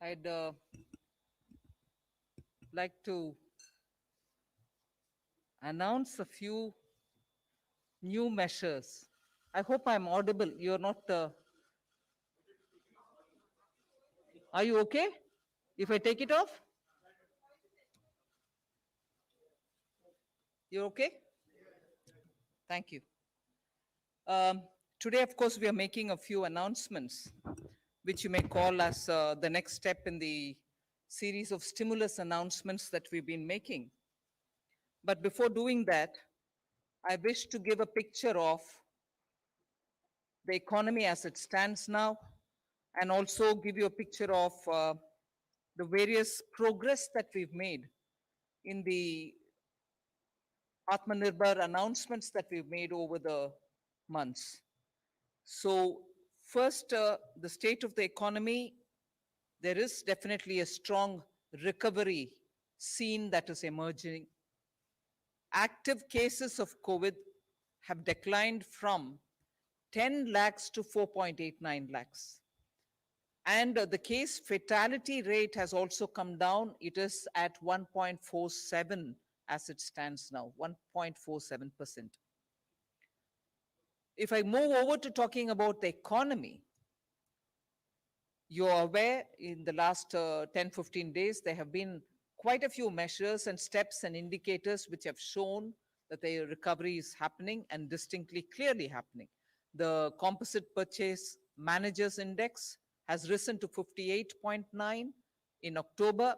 I'd like to announce a few new measures. I hope I'm audible. You're not. Are you okay? If I take it off? You're okay? Thank you. Um, Today, of course, we are making a few announcements, which you may call as the next step in the series of stimulus announcements that we've been making. But before doing that, I wish to give a picture of the economy as it stands now, and also give you a picture of the various progress that we've made in the Atmanirbhar announcements that we've made over the months. So first, the state of the economy, there is definitely a strong recovery seen that is emerging. Active cases of COVID have declined from 10 lakhs to 4.89 lakhs. And the case fatality rate has also come down. It is at 1.47 as it stands now, 1.47%. If I move over to talking about the economy, you're aware in the last 10, 15 days, there have been quite a few measures and steps and indicators which have shown that the recovery is happening and distinctly clearly happening. The Composite Purchase Managers Index has risen to 58.9 in October.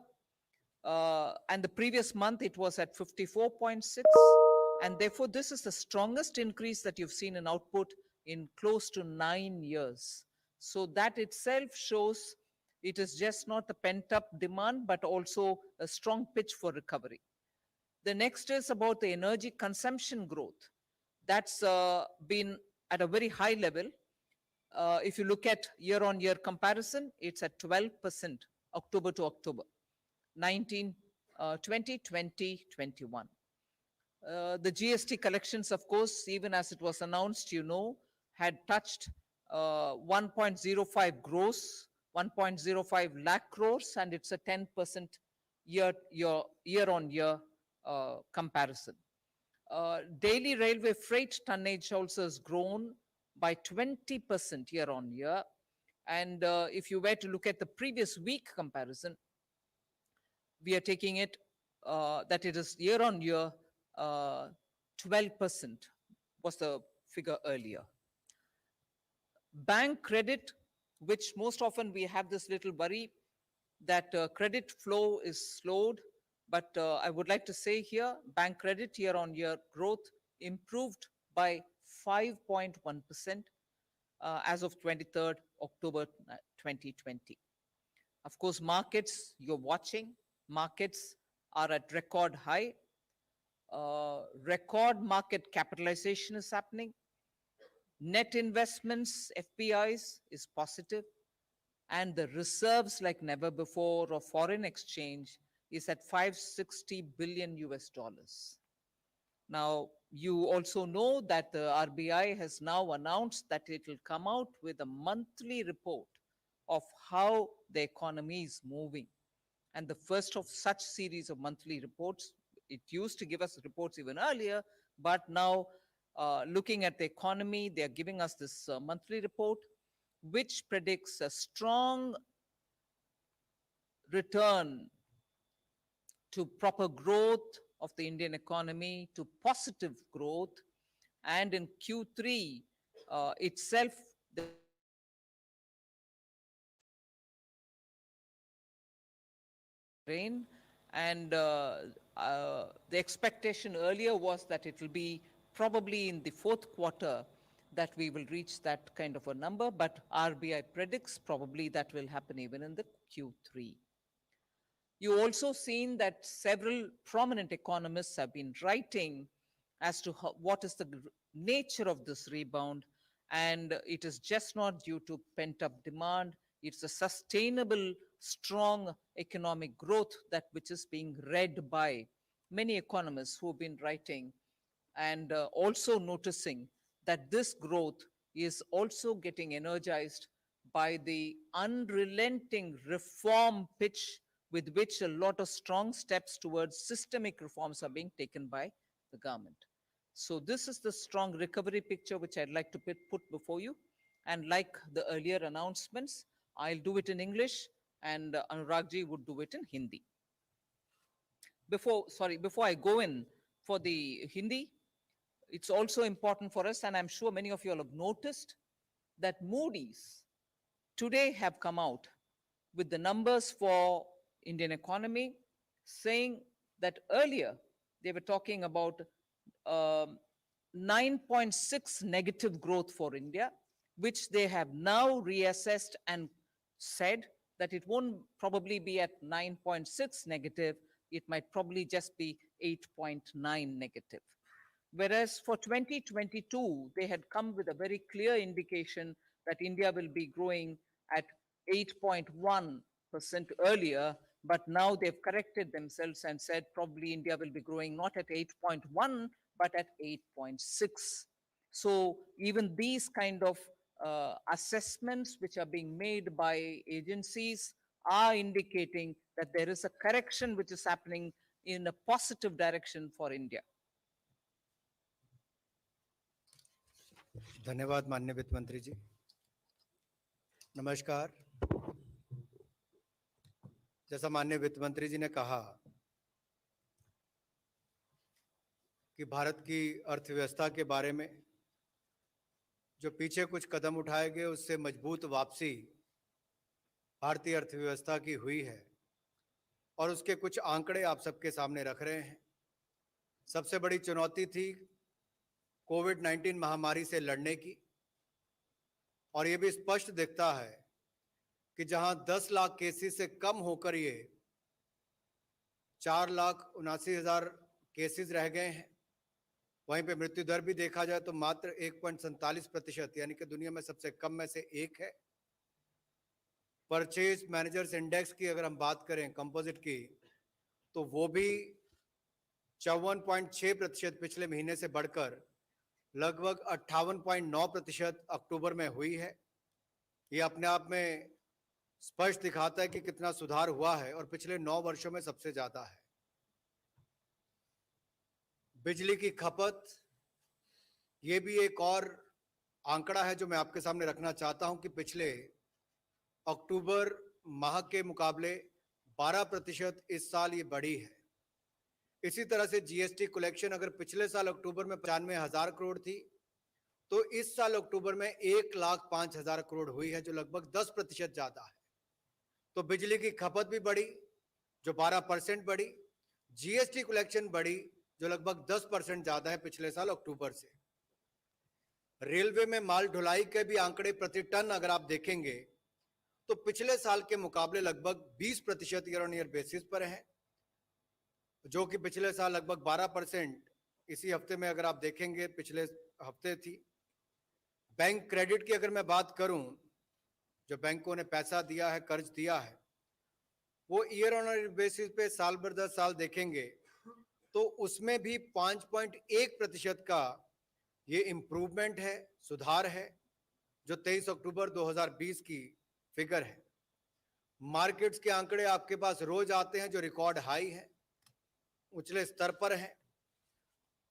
And the previous month it was at 54.6. And therefore, this is the strongest increase that you've seen in output in close to 9 years. So that itself shows it is just not a pent-up demand, but also a strong pitch for recovery. The next is about the energy consumption growth. That's been at a very high level. If you look at year-on-year comparison, it's at 12%, October to October, 20, 21. The GST collections, of course, even as it was announced, had touched 1.05 gross, 1.05 lakh crores, and it's a 10% year-on-year comparison. Daily railway freight tonnage also has grown by 20% year-on-year. And if you were to look at the previous week comparison, we are taking it that it is year-on-year 12% was the figure earlier. Bank credit, which most often we have this little worry that credit flow is slowed, but I would like to say here, bank credit year-on-year growth improved by 5.1% as of 23rd October 2020. Of course, markets, you're watching, markets are at record high. Record market capitalization is happening. Net investments, FPIs, is positive. And the reserves like never before of foreign exchange is at 560 billion US dollars. Now, you also know that the RBI has now announced that it will come out with a monthly report of how the economy is moving. And the first of such series of monthly reports, it used to give us reports even earlier, but now looking at the economy, they are giving us this monthly report, which predicts a strong return to proper growth of the Indian economy, to positive growth. And in Q3 itself, the rain, and the expectation earlier was that it will be probably in the fourth quarter that we will reach that kind of a number, but RBI predicts probably that will happen even in the Q3. You also seen that several prominent economists have been writing as to what is the nature of this rebound, and it is just not due to pent-up demand. It's a sustainable, strong economic growth that which is being read by many economists who have been writing and also noticing that this growth is also getting energized by the unrelenting reform pitch with which a lot of strong steps towards systemic reforms are being taken by the government. So this is the strong recovery picture which I'd like to put before you. And like the earlier announcements, I'll do it in English and Anuragji would do it in Hindi. Before I go in for the Hindi, it's also important for us, and I'm sure many of you all have noticed, that Moody's today have come out with the numbers for Indian economy, saying that earlier they were talking about 9.6 negative growth for India, which they have now reassessed and said that it won't probably be at 9.6 negative, it might probably just be 8.9 negative. Whereas for 2022, they had come with a very clear indication that India will be growing at 8.1% earlier, but now they've corrected themselves and said probably India will be growing not at 8.1, but at 8.6. So even these kind of assessments which are being made by agencies are indicating that there is a correction which is happening in a positive direction for India. धन्यवाद माननीय वित्त मंत्री जी। नमस्कार। जैसा माननीय वित्त मंत्री जी ने कहा कि भारत की अर्थव्यवस्था के बारे में जो पीछे कुछ कदम उठाए गए उससे मजबूत वापसी भारतीय अर्थव्यवस्था की हुई है और उसके कुछ आंकड़े आप सबके सामने रख रहे हैं। सबसे बड़ी चुनौती थी कोविड-19 महामारी से लड़ने की, और ये भी स्पष्ट दिखता है कि जहां 10 लाख केसेस से कम होकर ये 4,79,000 केसेस रह गए हैं, वहीं पे मृत्यु दर भी देखा जाए तो मात्र 1.47%, यानी कि दुनिया में सबसे कम में से एक है। परचेज मैनेजर्स इंडेक्स की अगर हम बात करें कंपोजिट की, तो वो भी 54.6% पिछले महीने से बढ़कर लगभग 58.9% अक्टूबर में हुई है। ये अपने आप में स्पष्ट दिखाता है कि कितना सुधार हुआ है और पिछले 9 वर्षों में सबसे ज्यादा है। बिजली की खपत, ये भी एक और आंकड़ा है जो मैं आपके सामने रखना चाहता हूं कि पिछले अक्टूबर माह के मुकाबले 12% इस साल ये बढ़ी है। इसी तरह से जीएसटी कलेक्शन अगर पिछले साल अक्टूबर में 95,000 करोड़ थी, तो इस साल अक्टूबर में 1,05,000 करोड़ हुई है, जो लगभग 10% ज्यादा है। तो बिजली की खपत भी बढ़ी जो 12% बढ़ी, जीएसटी कलेक्शन बढ़ी जो लगभग 10% ज्यादा है पिछले साल अक्टूबर से। रेलवे में माल ढुलाई के भी आंकड़े प्रति टन अगर आप देखेंगे तो पिछले साल के मुकाबले लगभग 20% ईयर ऑन ईयर बेसिस पर है, जो कि पिछले साल लगभग 12% इसी हफ्ते में अगर आप देखेंगे पिछले हफ्ते थी। बैंक क्रेडिट की अगर मैं बात करूं, जो बैंकों ने पैसा दिया है, कर्ज दिया है, वो ईयर ऑन ईयर बेसिस पे साल भर 10 साल देखेंगे तो उसमें भी 5.1% का ये इंप्रूवमेंट है, सुधार है, जो 23 अक्टूबर 2020 की फिगर है। मार्केट्स के आंकड़े आपके पास रोज आते हैं जो रिकॉर्ड हाई है, उछले स्तर पर है।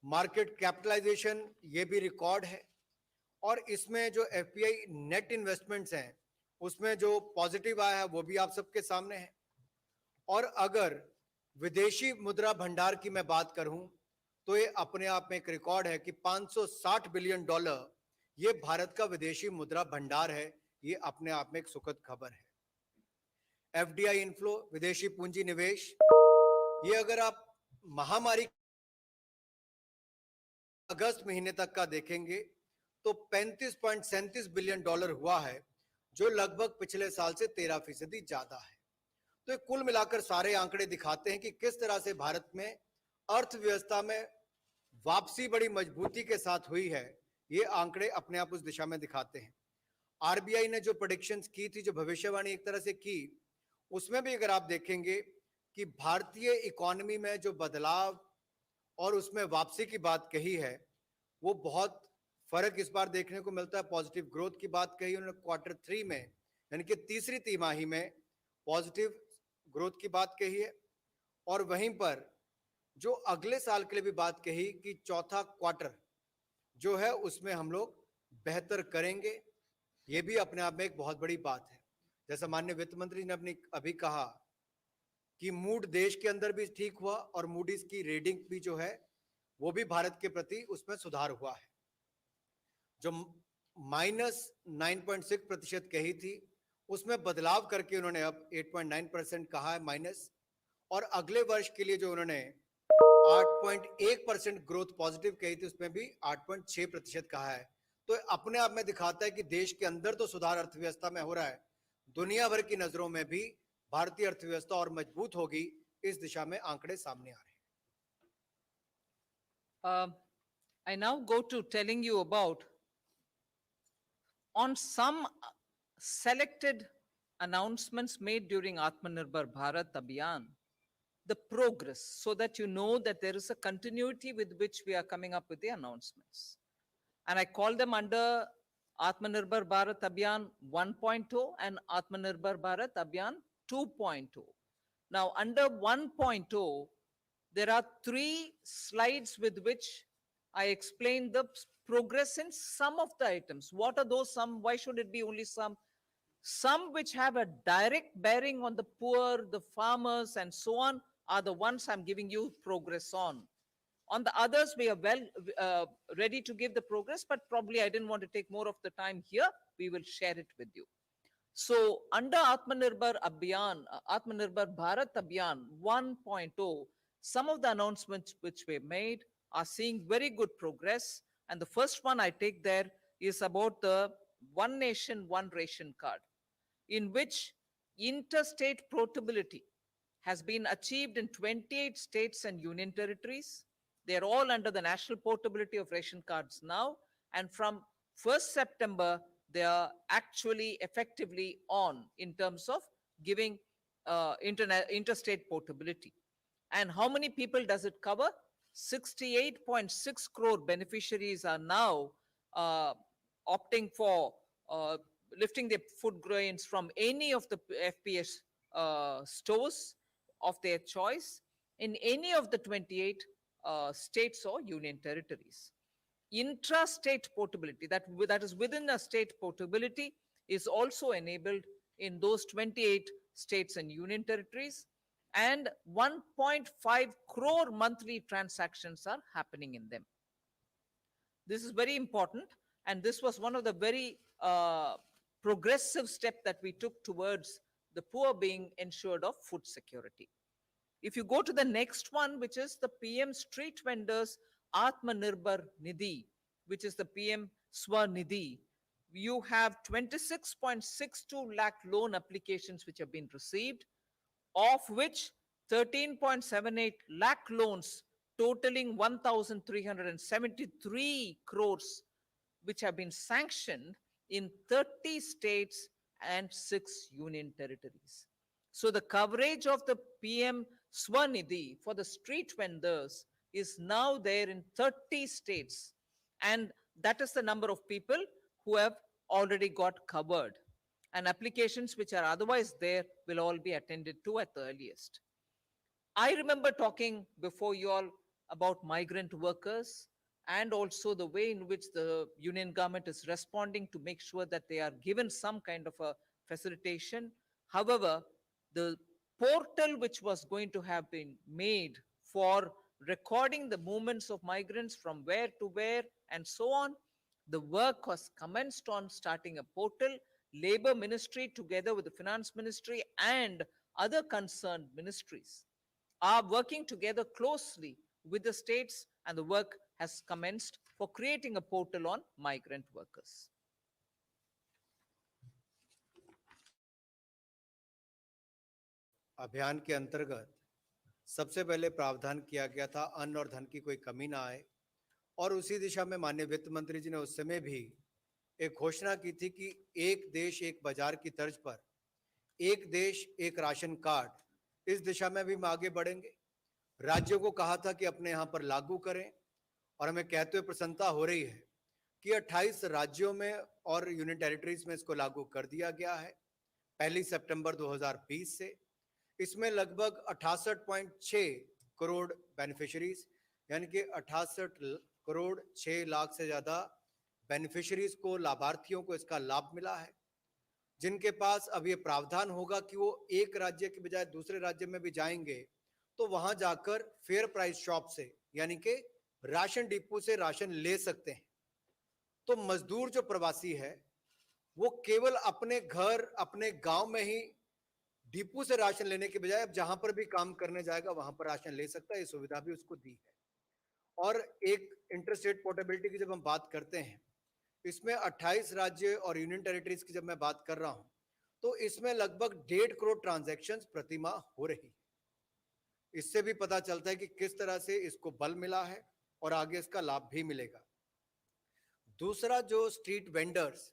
मार्केट कैपिटलाइजेशन ये भी रिकॉर्ड है, और इसमें जो एफपीआई नेट इन्वेस्टमेंट्स हैं उसमें जो पॉजिटिव आया है वो भी आप सबके सामने है। और अगर विदेशी मुद्रा भंडार की मैं बात करूं तो ये अपने आप में एक रिकॉर्ड है कि $560 बिलियन ये भारत का विदेशी मुद्रा भंडार है। ये अपने आप में एक सुखद खबर है। एफडीआई इनफ्लो, विदेशी पूंजी निवेश, ये अगर आप महामारी अगस्त महीने तक का देखेंगे तो $35.37 बिलियन हुआ है, जो लगभग पिछले साल से 13% ज्यादा है। तो कुल मिलाकर सारे आंकड़े दिखाते हैं कि किस तरह से भारत में अर्थव्यवस्था में वापसी बड़ी मजबूती के साथ हुई है। ये आंकड़े अपने आप उस दिशा में दिखाते हैं। आरबीआई ने जो प्रेडिक्शंस की थी, जो भविष्यवाणी एक तरह से की, उसमें भी अगर आप देखेंगे कि भारतीय इकोनॉमी में जो बदलाव और उसमें वापसी की बात कही है, वो बहुत फर्क इस बार देखने को मिलता है। पॉजिटिव ग्रोथ की बात कही उन्होंने क्वार्टर 3 में, यानी कि तीसरी तिमाही में पॉजिटिव ग्रोथ की बात कही है। और वहीं पर जो अगले साल के लिए भी बात कही कि चौथा क्वार्टर जो है उसमें हम लोग बेहतर करेंगे, ये भी अपने आप में एक बहुत बड़ी बात है। जैसा माननीय वित्त मंत्री ने अपनी अभी कहा कि मूड देश के अंदर भी ठीक हुआ और मूडीज की रेटिंग भी जो है वो भी भारत के प्रति उसमें सुधार हुआ है। जो -9.6% कही थी उसमें बदलाव करके उन्होंने अब 8.9% कहा है माइनस, और अगले वर्ष के लिए जो उन्होंने 8.1% ग्रोथ पॉजिटिव कही थी उसमें भी 8.6% कहा है। तो अपने आप में दिखाता है कि देश के अंदर तो सुधार अर्थव्यवस्था में हो रहा है, दुनिया भर की नजरों में भी भारतीय अर्थव्यवस्था और मजबूत होगी, इस दिशा में आंकड़े सामने आ रहे हैं। I now go to telling you about on some selected announcements made during Atmanirbhar Bharat Abhiyan, the progress, so that you know that there is a continuity with which we are coming up with the announcements. And I call them under Atmanirbhar Bharat Abhiyan 1.0 and Atmanirbhar Bharat Abhiyan 2.0. Now, under 1.0, there are 3 slides with which I explain the progress in some of the items. What are those some? Why should it be only some? Some which have a direct bearing on the poor, the farmers, and so on, are the ones I'm giving you progress on. On the others, we are well ready to give the progress, but probably I didn't want to take more of the time here. We will share it with you. So under Atmanirbhar Abhiyan, Atmanirbhar Bharat Abhiyan 1.0, some of the announcements which we made are seeing very good progress. And the first one I take there is about the One Nation, One Ration card, in which interstate portability has been achieved in 28 states and union territories. They are all under the national portability of ration cards now. And from 1st September, they are actually effectively on in terms of giving interstate portability. And how many people does it cover? 68.6 crore beneficiaries are now opting for lifting their food grains from any of the FPS stores of their choice in any of the 28 states or union territories. Intrastate portability, that is within a state portability, is also enabled in those 28 states and union territories, and 1.5 crore monthly transactions are happening in them. This is very important, and this was one of the very progressive steps that we took towards the poor being ensured of food security. If you go to the next one, which is the PM Street Vendors Atmanirbhar Nidhi, which is the PM Swanidhi, you have 26.62 lakh loan applications which have been received, of which 13.78 lakh loans totaling 1,373 crores, which have been sanctioned in 30 states and 6 union territories. So the coverage of the PM Swanidhi for the street vendors is now there in 30 states. And that is the number of people who have already got covered. And applications which are otherwise there will all be attended to at the earliest. I remember talking before you all about migrant workers and also the way in which the union government is responding to make sure that they are given some kind of a facilitation. However, the portal which was going to have been made for recording the movements of migrants from where to where and so on, the work was commenced on starting a portal. Labor Ministry together with the Finance Ministry and other concerned ministries are working together closely with the states, and the work has commenced for creating a portal on migrant workers. अभियान के अंतर्गत सबसे पहले प्रावधान किया गया था अन्न और धन की कोई कमी ना आए, और उसी दिशा में माननीय वित्त मंत्री जी ने उस समय भी एक घोषणा की थी कि एक देश एक बाजार की तर्ज पर एक देश एक राशन कार्ड, इस दिशा में भी हम आगे बढ़ेंगे। राज्यों को कहा था कि अपने यहाँ पर लागू करें, और हमें कहते हुए प्रसन्नता हो रही है कि 28 राज्यों में और यूनियन टेरिटरीज में इसको लागू कर दिया गया है। 1 सितंबर 2020 से। इसमें लगभग 68.6 करोड़ बेनिफिशरीज, यानी कि 68 करोड़ 6 लाख से ज्यादा बेनिफिशरीज को, लाभार्थियों को इसका लाभ मिला है, जिनके पास अब ये प्रावधान होगा कि वो एक राज्य के बजाय दूसरे राज्य में भी जाएंगे तो वहां जाकर फेयर प्राइस शॉप से, यानी कि राशन डिपो से राशन ले सकते हैं। तो मजदूर जो प्रवासी है वो केवल अपने घर, अपने गांव में ही डिपो से राशन लेने के बजाय अब जहां पर भी काम करने जाएगा वहां पर राशन ले सकता है। ये सुविधा भी उसको दी है। और एक इंटरस्टेट पोर्टेबिलिटी की जब हम बात करते हैं, इसमें 28 राज्य और यूनियन टेरिटरीज की जब मैं बात कर रहा हूं तो इसमें लगभग 1.5 करोड़ ट्रांजैक्शंस प्रति माह हो रही है। इससे भी पता चलता है कि किस तरह से इसको बल मिला है और आगे इसका लाभ भी मिलेगा। दूसरा, जो स्ट्रीट वेंडर्स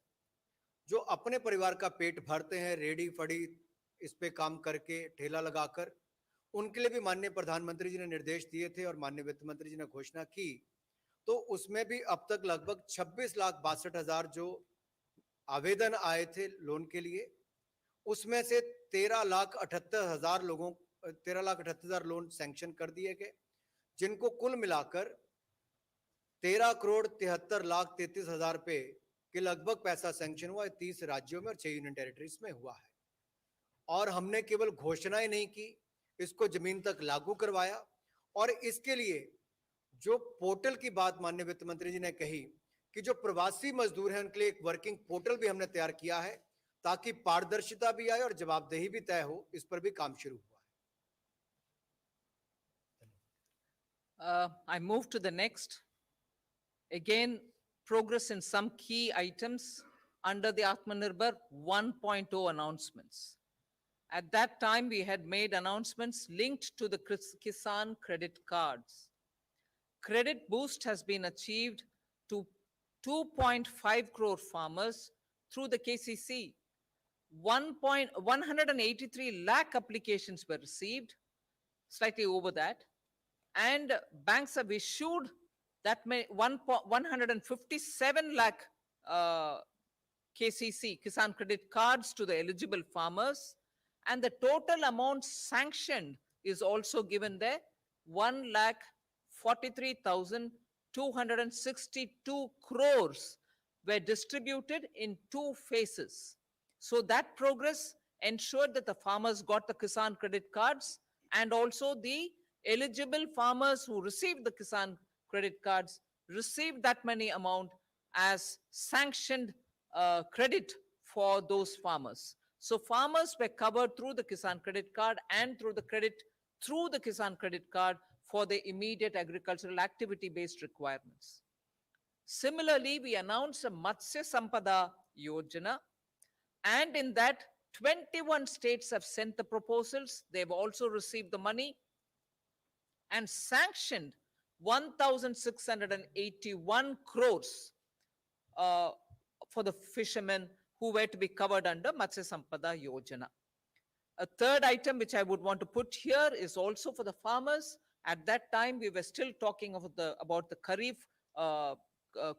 जो अपने परिवार का पेट भरते हैं रेडी फड़ी इस पे काम करके, ठेला लगाकर, उनके लिए भी माननीय प्रधानमंत्री जी ने निर्देश दिए थे और माननीय वित्त मंत्री जी ने घोषणा की। तो उसमें भी अब तक लगभग 26,62,000 जो आवेदन आए थे लोन के लिए, उसमें से 13,78,000 लोन सैंक्शन कर दिए गए, जिनको कुल मिलाकर 13,73,33,000 रुपए के लगभग पैसा सैंक्शन हुआ है। 30 राज्यों में और 6 यूनियन टेरिटरीज में हुआ है। और हमने केवल घोषणाएं नहीं की, इसको जमीन तक लागू करवाया। और इसके लिए जो पोर्टल की बात माननीय वित्त मंत्री जी ने कही कि जो प्रवासी मजदूर हैं उनके लिए एक वर्किंग पोर्टल भी हमने तैयार किया है ताकि पारदर्शिता भी आए और जवाबदेही भी तय हो, इस पर भी काम शुरू हुआ है। I move to the next. Again, progress in some key items under the Atmanirbhar 1.0 announcements. At that time, we had made announcements linked to the Kisan credit cards. Credit boost has been achieved to 2.5 crore farmers through the KCC. 183 lakh applications were received, slightly over that, and banks have issued that 157 lakh KCC, Kisan credit cards, to the eligible farmers, and the total amount sanctioned is also given there, 1,43,262 crores were distributed in 2 phases. So that progress ensured that the farmers got the Kisan credit cards, and also the eligible farmers who received the Kisan credit cards received that many amount as sanctioned credit for those farmers. So farmers were covered through the Kisan credit card and through the credit through the Kisan credit card for the immediate agricultural activity-based requirements. Similarly, we announced a Matsya Sampada Yojana, and in that 21 states have sent the proposals. They've also received the money and sanctioned 1,681 crores for the fishermen who were to be covered under Matsya Sampada Yojana. A third item which I would want to put here is also for the farmers. At that time, we were still talking about the Kharif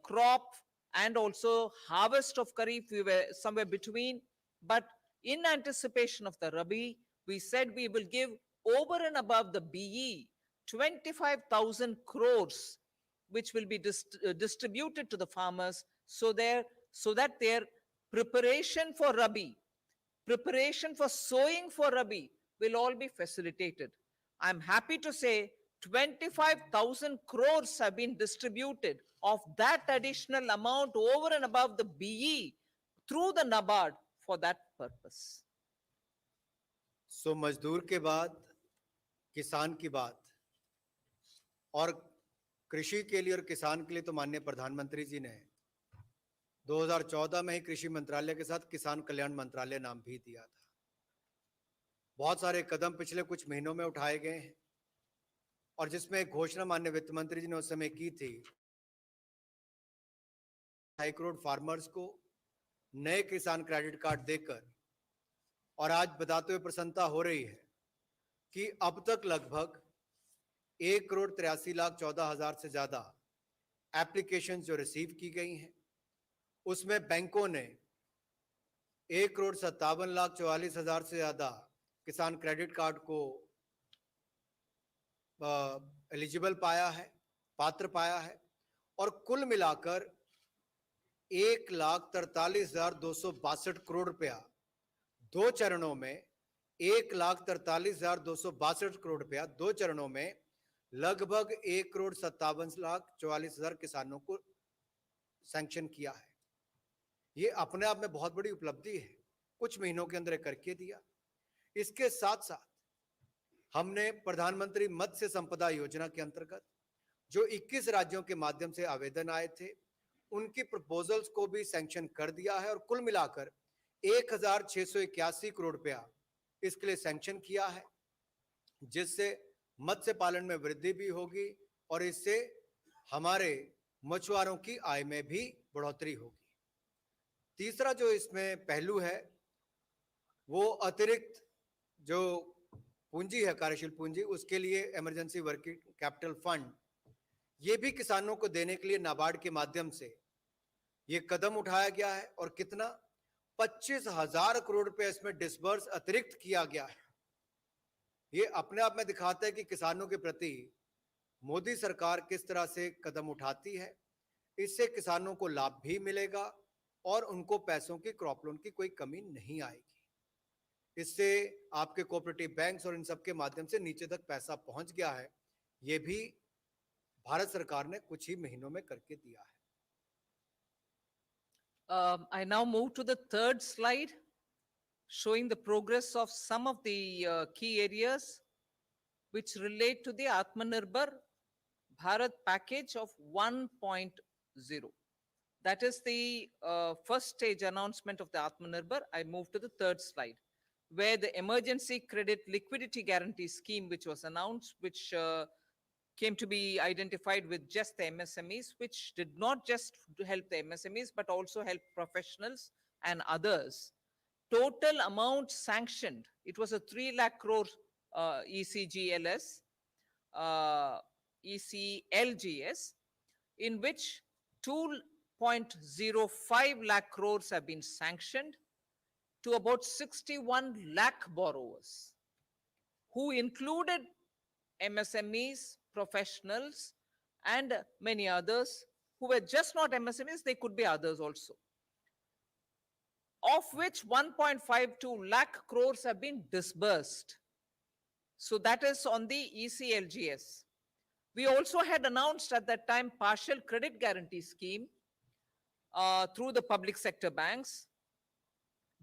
crop and also harvest of Kharif. We were somewhere between. But in anticipation of the Rabi, we said we will give over and above the BE 25,000 crores, which will be distributed to the farmers so that their preparation for Rabi, preparation for sowing for Rabi will all be facilitated. I'm happy to say 25,000 crores have been distributed of that additional amount over and above the BE through the NABARD for that purpose. So मजदूर के बाद किसान की बात, और कृषि के लिए और किसान के लिए तो माननीय प्रधानमंत्री जी ने 2014 में ही कृषि मंत्रालय के साथ किसान कल्याण मंत्रालय नाम भी दिया था। बहुत सारे कदम पिछले कुछ महीनों में उठाए गए हैं और जिसमें एक घोषणा माननीय वित्त मंत्री जी ने उस समय की थी, 2.5 करोड़ फार्मर्स को नए किसान क्रेडिट कार्ड देकर, और आज बताते हुए प्रसन्नता हो रही है कि अब तक लगभग 1,83,14,000 से ज्यादा एप्लीकेशंस जो रिसीव की गई हैं, उसमें बैंकों ने 1,57,44,000 से ज्यादा किसान क्रेडिट कार्ड को एलिजिबल पाया है, पात्र पाया है, और कुल मिलाकर 1,43,262 करोड़ रुपया दो चरणों में 1,43,262 करोड़ रुपया दो चरणों में लगभग 1,57,44,000 किसानों को सैंक्शन किया है। ये अपने आप में बहुत बड़ी उपलब्धि है, कुछ महीनों के अंदर करके दिया। इसके साथ साथ हमने प्रधानमंत्री मत्स्य संपदा योजना के अंतर्गत जो 21 राज्यों के माध्यम से आवेदन आए थे, उनकी प्रपोजल्स को भी सैंक्शन कर दिया है और कुल मिलाकर 1,681 करोड़ रुपया इसके लिए सैंक्शन किया है, जिससे मत्स्य पालन में वृद्धि भी होगी और इससे हमारे मछुआरों की आय में भी बढ़ोतरी होगी। तीसरा जो इसमें पहलू है वो अतिरिक्त जो पूंजी है, कार्यशील पूंजी, उसके लिए इमरजेंसी वर्किंग कैपिटल फंड, ये भी किसानों को देने के लिए नाबार्ड के माध्यम से ये कदम उठाया गया है और कितना 25,000 करोड़ रुपए इसमें डिसबर्स अतिरिक्त किया गया है। ये अपने आप में दिखाता है कि किसानों के प्रति मोदी सरकार किस तरह से कदम उठाती है। इससे किसानों को लाभ भी मिलेगा और उनको पैसों की, क्रॉप लोन की कोई कमी नहीं आएगी। इससे आपके कोऑपरेटिव बैंक्स और इन सब के माध्यम से नीचे तक पैसा पहुंच गया है। ये भी भारत सरकार ने कुछ ही महीनों में करके दिया है। I now move to the third slide, showing the progress of some of the key areas which relate to the Atmanirbhar Bharat package of 1.0. That is the first stage announcement of the Atmanirbhar. I move to the third slide, where the emergency credit liquidity guarantee scheme, which was announced, which came to be identified with just the MSMEs, which did not just help the MSMEs, but also help professionals and others. Total amount sanctioned, it was a 3 lakh crore ECLGS, ECLGS, in which 2.05 lakh crores have been sanctioned to about 61 lakh borrowers, who included MSMEs, professionals, and many others who were just not MSMEs, they could be others also, of which 1.52 lakh crores have been disbursed. So that is on the ECLGS. We also had announced at that time partial credit guarantee scheme through the public sector banks.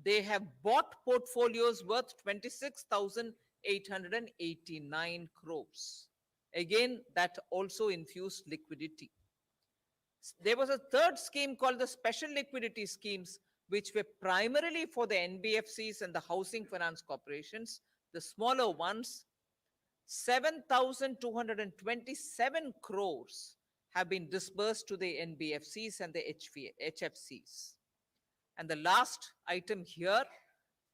They have bought portfolios worth 26,889 crores. Again, that also infused liquidity. There was a third scheme called the special liquidity schemes, which were primarily for the NBFCs and the housing finance corporations, the smaller ones. 7,227 crores have been disbursed to the NBFCs and the HFCs. And the last item here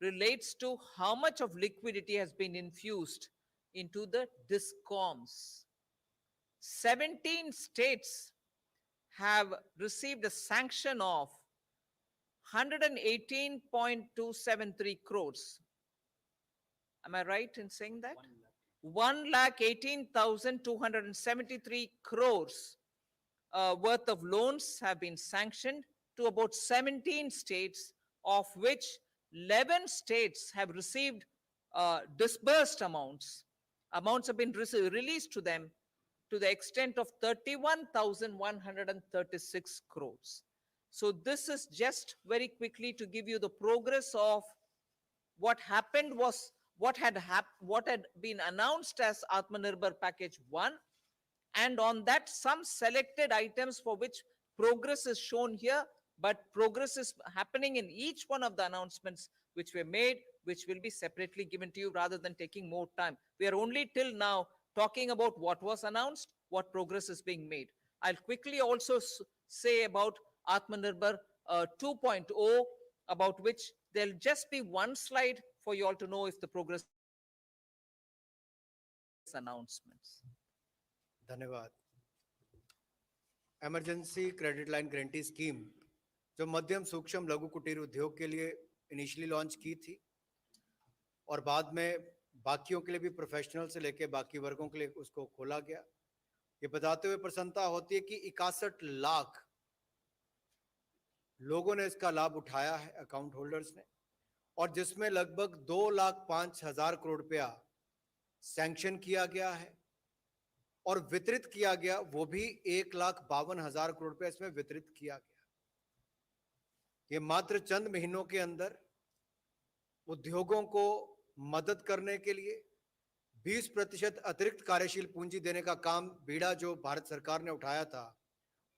relates to how much of liquidity has been infused into the DISCOMs. 17 states have received a sanction of 118.273 crores. Am I right in saying that? 1,18,273 crores worth of loans have been sanctioned to about 17 states, of which 11 states have received disbursed amounts. Amounts have been released to them to the extent of 31,136 crores. So this is just very quickly to give you the progress of what happened was what had been announced as Atmanirbhar Package 1, and on that some selected items for which progress is shown here, but progress is happening in each one of the announcements which were made, which will be separately given to you rather than taking more time. We are only till now talking about what was announced, what progress is being made. I'll quickly also say about Atmanirbhar 2.0, about which there'll just be one slide for you all to know if the progress announcements. धन्यवाद। Emergency credit line guarantee scheme जो मध्यम सूक्ष्म लघु कुटीर उद्योग के लिए initially launch की थी और बाद में बाकियों के लिए भी, प्रोफेशनल से लेके बाकी वर्गों के लिए उसको खोला गया। ये बताते हुए प्रसन्नता होती है कि 61 लाख लोगों ने इसका लाभ उठाया है, अकाउंट होल्डर्स ने, और जिसमें लगभग 2,05,000 करोड़ रुपया सैंक्शन किया गया है और वितरित किया गया, वो भी 1,52,000 करोड़ रुपया इसमें वितरित किया गया। ये मात्र चंद महीनों के अंदर उद्योगों को मदद करने के लिए 20% अतिरिक्त कार्यशील पूंजी देने का काम बीड़ा जो भारत सरकार ने उठाया था,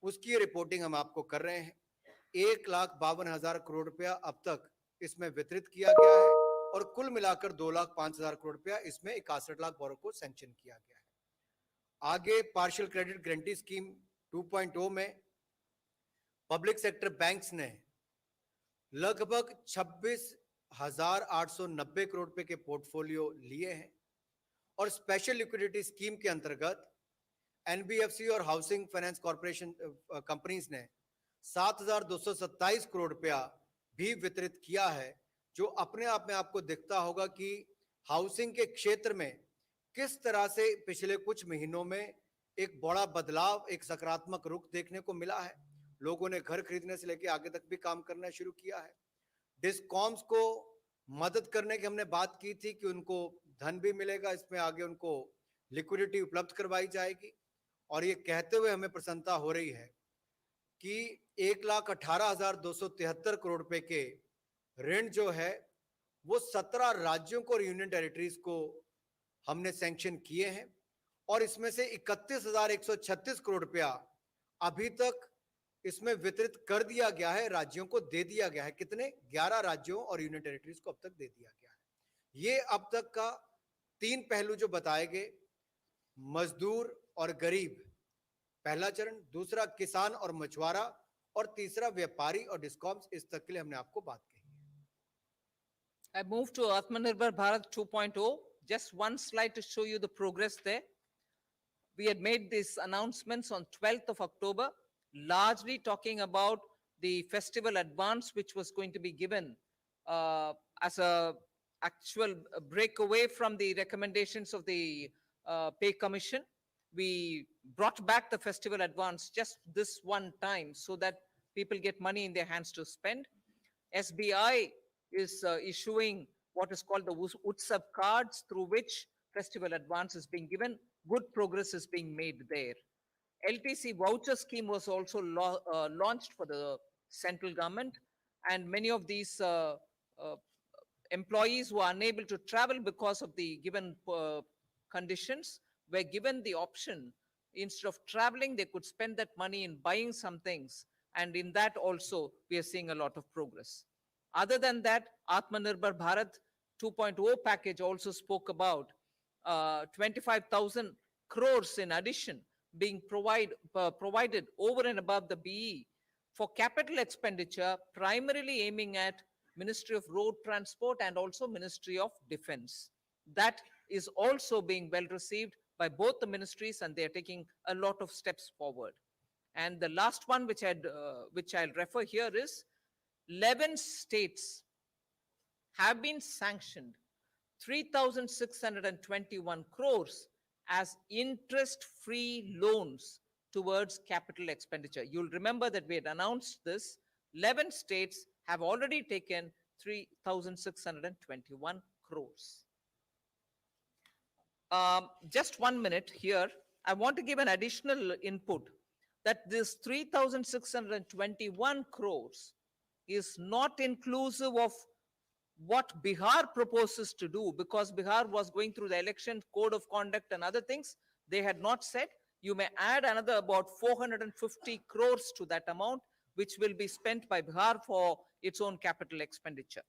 उसकी रिपोर्टिंग हम आपको कर रहे हैं। 1,52,000 करोड़ रुपया अब तक इसमें वितरित किया गया है और कुल मिलाकर 2,05,000 करोड़ रुपया इसमें 61 लाख बोरो को सैंक्शन किया गया है। आगे पार्शियल क्रेडिट गारंटी स्कीम 2.0 में पब्लिक सेक्टर बैंक्स ने लगभग 26,890 करोड़ रुपए के पोर्टफोलियो लिए हैं और स्पेशल लिक्विडिटी स्कीम के अंतर्गत एनबीएफसी और हाउसिंग फाइनेंस कॉर्पोरेशन कंपनीज ने 7,227 करोड़ रुपया भी वितरित किया है, जो अपने आप में आपको दिखता होगा कि हाउसिंग के क्षेत्र में किस तरह से पिछले कुछ महीनों में एक बड़ा बदलाव, एक सकारात्मक रुख देखने को मिला है। लोगों ने घर खरीदने से लेकर आगे तक भी काम करना शुरू किया है। डिस्कॉम्स को मदद करने की हमने बात की थी कि उनको धन भी मिलेगा, इसमें आगे उनको लिक्विडिटी उपलब्ध करवाई जाएगी, और ये कहते हुए हमें प्रसन्नता हो रही है कि 1,18,273 करोड़ रुपए के ऋण जो है वो 17 राज्यों को और यूनियन टेरिटरीज को हमने सैंक्शन किए हैं और इसमें से 31,136 करोड़ रुपया अभी तक इसमें वितरित कर दिया गया है, राज्यों को दे दिया गया है। कितने? 11 राज्यों और यूनियन टेरिटरीज को अब तक दे दिया गया है। ये अब तक का 3 पहलू जो बताए गए, मजदूर और गरीब पहला चरण, दूसरा किसान और मछुआरा, और तीसरा व्यापारी और डिस्कॉम्स, इस तक के लिए हमने आपको बात कही है। I move to Atmanirbhar Bharat 2.0. Just one slide to show you the progress there. We had made these announcements on 12th of October, largely talking about the festival advance, which was going to be given as a actual breakaway from the recommendations of the pay commission. We brought back the festival advance just this one time so that people get money in their hands to spend. SBI is issuing what is called the Utsav cards, through which festival advance is being given. Good progress is being made there. LTC voucher scheme was also launched for the central government, and many of these employees who are unable to travel because of the given conditions were given the option, instead of traveling, they could spend that money in buying some things. And in that also, we are seeing a lot of progress. Other than that, Atmanirbhar Bharat 2.0 package also spoke about 25,000 crores in addition being provided over and above the BE for capital expenditure, primarily aiming at Ministry of Road Transport and also Ministry of Defense. That is also being well received by both the ministries, and they are taking a lot of steps forward. And the last one, which I'll refer here, is 11 states have been sanctioned 3,621 crores as interest-free loans towards capital expenditure. You'll remember that we had announced this. 11 states have already taken 3,621 crores. Just 1 minute here. I want to give an additional input that this 3,621 crores is not inclusive of what Bihar proposes to do, because Bihar was going through the election code of conduct and other things. They had not said. You may add another about 450 crores to that amount, which will be spent by Bihar for its own capital expenditure.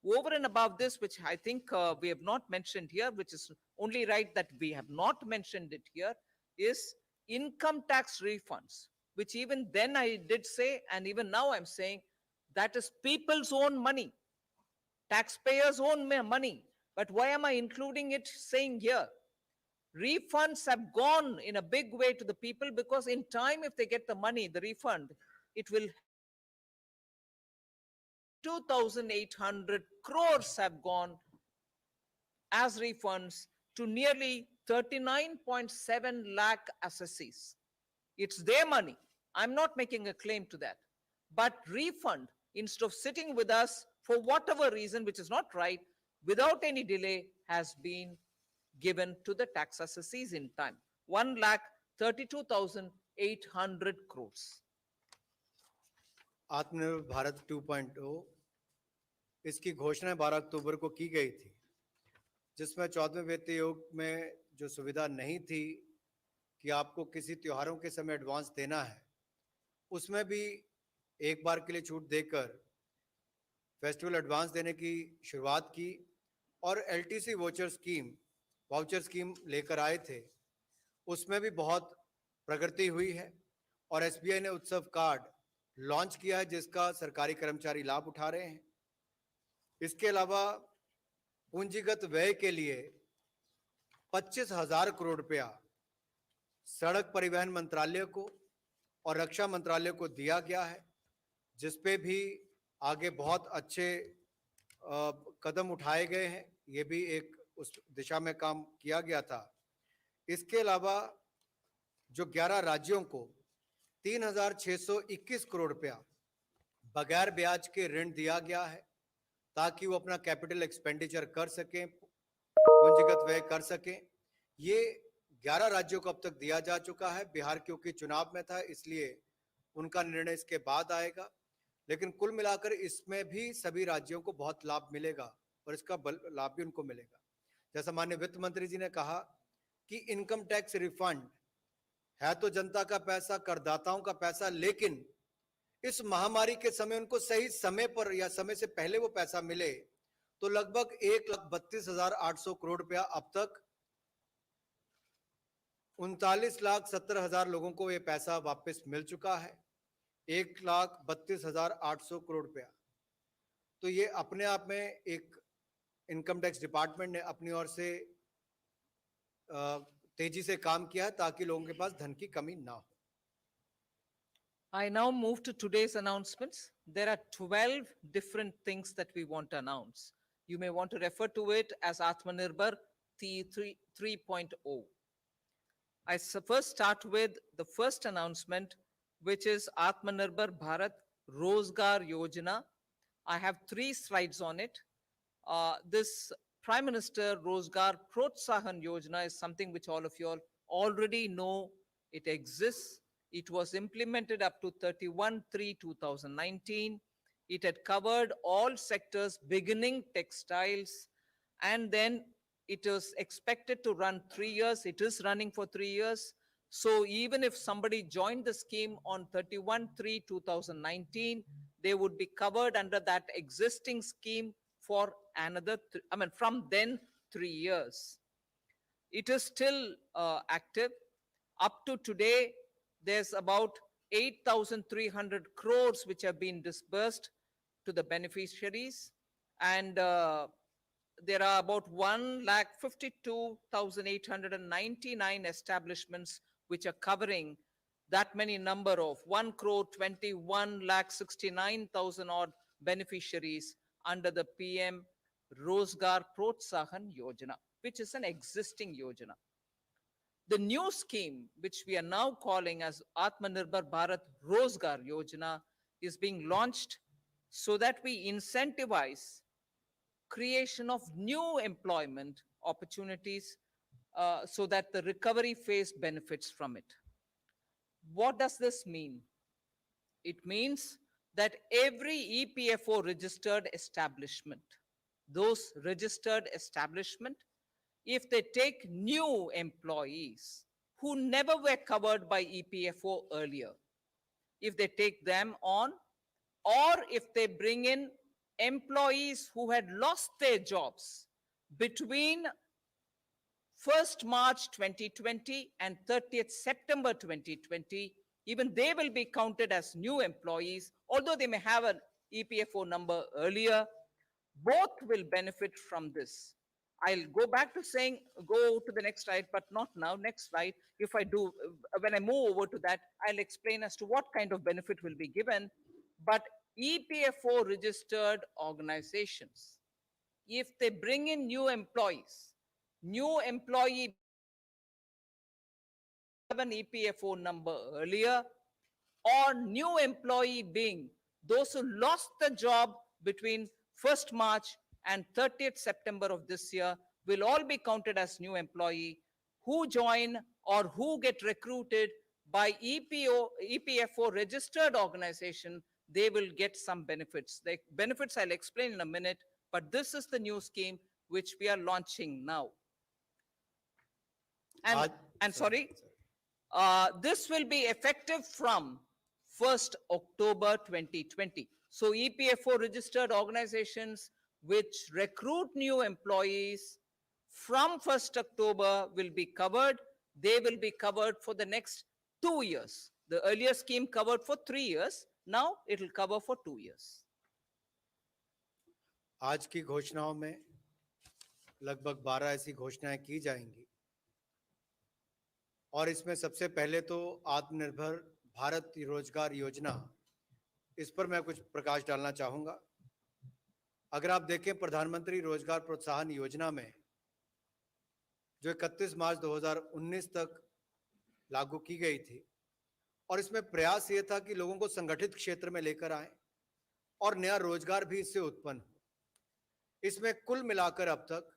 Over and above this, which I think we have not mentioned here, which is only right that we have not mentioned it here, is income tax refunds, which even then I did say, and even now I'm saying, that is people's own money, taxpayers' own money. But why am I including it saying here? Refunds have gone in a big way to the people, because in time, if they get the money, the refund, it will 2,800 crores have gone as refunds to nearly 39.7 lakh assessees. It's their money. I'm not making a claim to that. But refund, instead of sitting with us for whatever reason, which is not right, without any delay, has been given to the tax assessees in time. 1,32,800 crores. आत्मनिर्भर भारत 2.0 इसकी घोषणा 12 अक्टूबर को की गई थी, जिसमें 14वें वित्त आयोग में जो सुविधा नहीं थी कि आपको किसी त्योहारों के समय एडवांस देना है, उसमें भी एक बार के लिए छूट देकर फेस्टिवल एडवांस देने की शुरुआत की और एलटीसी वाउचर स्कीम लेकर आए थे। उसमें भी बहुत प्रगति हुई है और एसबीआई ने उत्सव कार्ड लॉन्च किया है, जिसका सरकारी कर्मचारी लाभ उठा रहे हैं। इसके अलावा पूंजीगत व्यय के लिए 25,000 करोड़ रुपया सड़क परिवहन मंत्रालय को और रक्षा मंत्रालय को दिया गया है, जिसपे भी आगे बहुत अच्छे कदम उठाए गए हैं। ये भी एक उस दिशा में काम किया गया था। इसके अलावा जो 11 राज्यों को 3,621 करोड़ रुपया बगैर ब्याज के ऋण दिया गया है, ताकि वो अपना कैपिटल एक्सपेंडिचर कर सकें, पूंजीगत व्यय कर सकें। ये 11 राज्यों को अब तक दिया जा चुका है। बिहार क्योंकि चुनाव में था, इसलिए उनका निर्णय इसके बाद आएगा, लेकिन कुल मिलाकर इसमें भी सभी राज्यों को बहुत लाभ मिलेगा और इसका लाभ भी उनको मिलेगा। जैसा माननीय वित्त मंत्री जी ने कहा कि इनकम टैक्स रिफंड है तो जनता का पैसा, करदाताओं का पैसा, लेकिन इस महामारी के समय उनको सही समय पर या समय से पहले वो पैसा मिले, तो लगभग 1,32,800 करोड़ रुपया अब तक 39,70,000 लोगों को ये पैसा वापस मिल चुका है। 1,32,800 करोड़ रुपया। तो ये अपने आप में एक इनकम टैक्स डिपार्टमेंट ने अपनी ओर से तेजी से काम किया है, ताकि लोगों के पास धन की कमी ना हो। I now move to today's announcements. There are 12 different things that we want to announce. You may want to refer to it as Atmanirbhar 3.0. I first start with the first announcement, which is Atmanirbhar Bharat Rozgar Yojana. I have 3 slides on it. This Prime Minister Rozgar Protsahan Yojana is something which all of you all already know. It exists. It was implemented up to 31/3/2019. It had covered all sectors, beginning textiles, and then it was expected to run 3 years. It is running for 3 years. So even if somebody joined the scheme on 31/3/2019, they would be covered under that existing scheme for another, from then 3 years. It is still active. Up to today, there's about 8,300 crores which have been disbursed to the beneficiaries. And there are about 1,52,899 establishments which are covering that many number of 1,21,69,000 odd beneficiaries under the PM Rozgar Protsahan Yojana, which is an existing Yojana. The new scheme, which we are now calling as Atmanirbhar Bharat Rozgar Yojana, is being launched so that we incentivize creation of new employment opportunities so that the recovery phase benefits from it. What does this mean? It means that every EPFO registered establishment, those registered establishment, if they take new employees who never were covered by EPFO earlier, if they take them on, or if they bring in employees who had lost their jobs between 1st March 2020 and 30th September 2020, even they will be counted as new employees, although they may have an EPFO number earlier. Both will benefit from this. I'll go back to saying, go to the next slide, but not now. Next slide. If I do, when I move over to that, I'll explain as to what kind of benefit will be given. But EPFO registered organizations, if they bring in new employee have an EPFO number earlier, or new employee being those who lost the job between 1st March and 30th September of this year will all be counted as new employee who join or who get recruited by EPFO registered organization. They will get some benefits. The benefits I'll explain in a minute, but this is the new scheme which we are launching now. And, आज sorry, this will be effective from 1st October 2020. So EPFO registered organizations which recruit new employees from 1st October will be covered. They will be covered for the next 2 years. The earlier scheme covered for 3 years. Now it will cover for 2 years. आज की घोषणाओं में लगभग 12 ऐसी घोषणाएं की जाएंगी और इसमें सबसे पहले तो आत्मनिर्भर भारत रोजगार योजना, इस पर मैं कुछ प्रकाश डालना चाहूंगा। अगर आप देखें प्रधानमंत्री रोजगार प्रोत्साहन योजना में जो 31 मार्च 2019 तक लागू की गई थी और इसमें प्रयास ये था कि लोगों को संगठित क्षेत्र में लेकर आए और नया रोजगार भी इससे उत्पन्न हो। इसमें कुल मिलाकर अब तक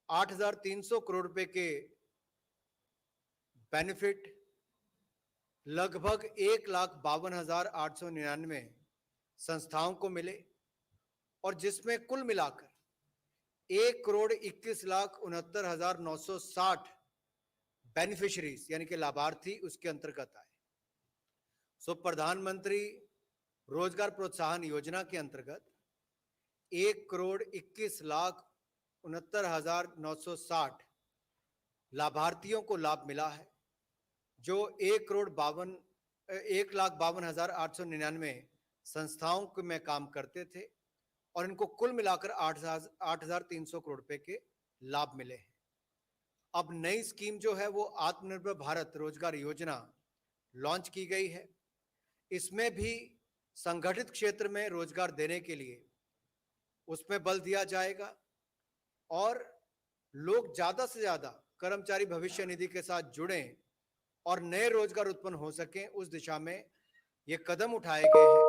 8,300 करोड़ रुपए के बेनिफिट लगभग 1,52,899 संस्थाओं को मिले और जिसमें कुल मिलाकर 1,21,69,960 बेनिफिशरीज यानी कि लाभार्थी उसके अंतर्गत आए। सो प्रधानमंत्री रोजगार प्रोत्साहन योजना के अंतर्गत 1,21,69,960 लाभार्थियों को लाभ मिला है, जो 1,52,899 संस्थाओं में काम करते थे और इनको कुल मिलाकर 8,300 करोड़ रुपए के लाभ मिले हैं। अब नई स्कीम जो है वो आत्मनिर्भर भारत रोजगार योजना लॉन्च की गई है। इसमें भी संगठित क्षेत्र में रोजगार देने के लिए उसमें बल दिया जाएगा और लोग ज्यादा से ज्यादा कर्मचारी भविष्य निधि के साथ जुड़ें और नए रोजगार उत्पन्न हो सकें, उस दिशा में ये कदम उठाए गए हैं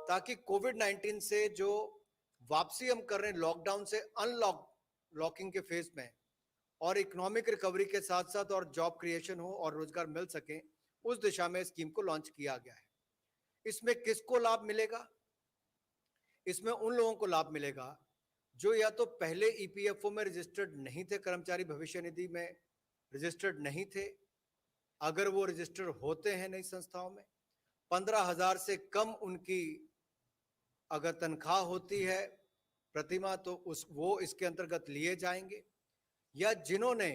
ताकि कोविड-19 से जो वापसी हम कर रहे हैं लॉकडाउन से लॉकिंग के फेज में और इकोनॉमिक रिकवरी के साथ साथ और जॉब क्रिएशन हो और रोजगार मिल सके, उस दिशा में स्कीम को लॉन्च किया गया है। इसमें किसको लाभ मिलेगा? इसमें उन लोगों को लाभ मिलेगा जो या तो पहले ईपीएफओ में रजिस्टर्ड नहीं थे, कर्मचारी भविष्य निधि में रजिस्टर्ड नहीं थे। अगर वो रजिस्टर्ड होते हैं नई संस्थाओं में, 15,000 से कम उनकी अगर तनख्वाह होती है प्रतिमाह तो वो इसके अंतर्गत लिए जाएंगे, या जिन्होंने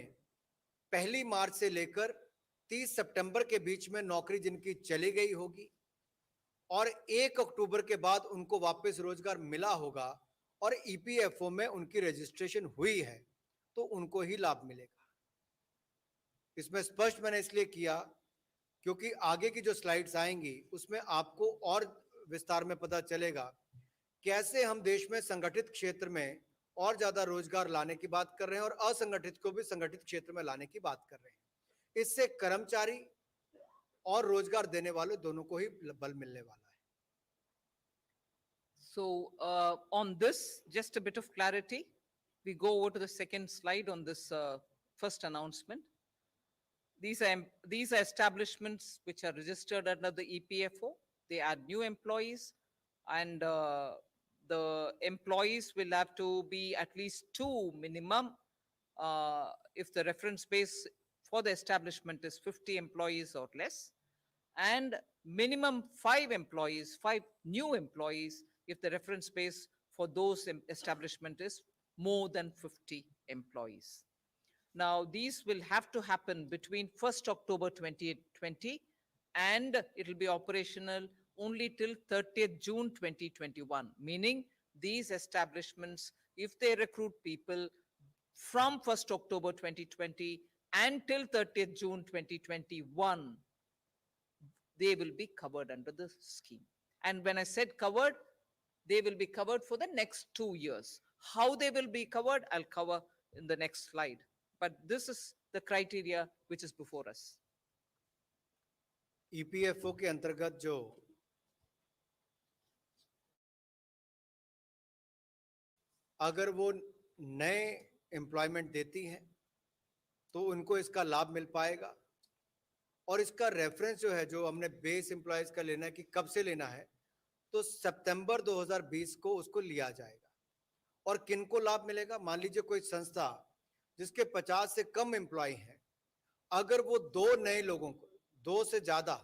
1 मार्च से लेकर 30 सितंबर के बीच में नौकरी जिनकी चली गई होगी और 1 अक्टूबर के बाद उनको वापस रोजगार मिला होगा और ईपीएफओ में उनकी रजिस्ट्रेशन हुई है, तो उनको ही लाभ मिलेगा। इसमें स्पष्ट मैंने इसलिए किया क्योंकि आगे की जो स्लाइड्स आएंगी उसमें आपको और विस्तार में पता चलेगा कैसे हम देश में संगठित क्षेत्र में और ज्यादा रोजगार लाने की बात कर रहे हैं और असंगठित को भी संगठित क्षेत्र में लाने की बात कर रहे हैं। इससे कर्मचारी और रोजगार देने वाले दोनों को ही बल मिलने वाला है। So on this, just a bit of clarity. We go over to the second slide on this first announcement. These are establishments which are registered under the EPFO. They add new employees, and the employees will have to be at least 2 minimum. If the reference base for the establishment is 50 employees or less, and minimum 5 employees, 5 new employees, if the reference base for those establishment is more than 50 employees. Now, these will have to happen between 1st October 2020 and it will be operational only till 30th June 2021, meaning these establishments, if they recruit people from 1st October 2020 until 30th June 2021, they will be covered under the scheme. And when I said covered, they will be covered for the next 2 years. How they will be covered, I'll cover in the next slide. But this is the criteria which is before us. EPFO के अंतर्गत जो अगर वो नए employment देती हैं तो उनको इसका लाभ मिल पाएगा। और इसका रेफरेंस जो है, जो हमने बेस एम्प्लॉयज का लेना है कि कब से लेना है, तो सितंबर 2020 को उसको लिया जाएगा। और किनको लाभ मिलेगा? मान लीजिए कोई संस्था जिसके 50 से कम एम्प्लॉय हैं, अगर वो 2 से ज्यादा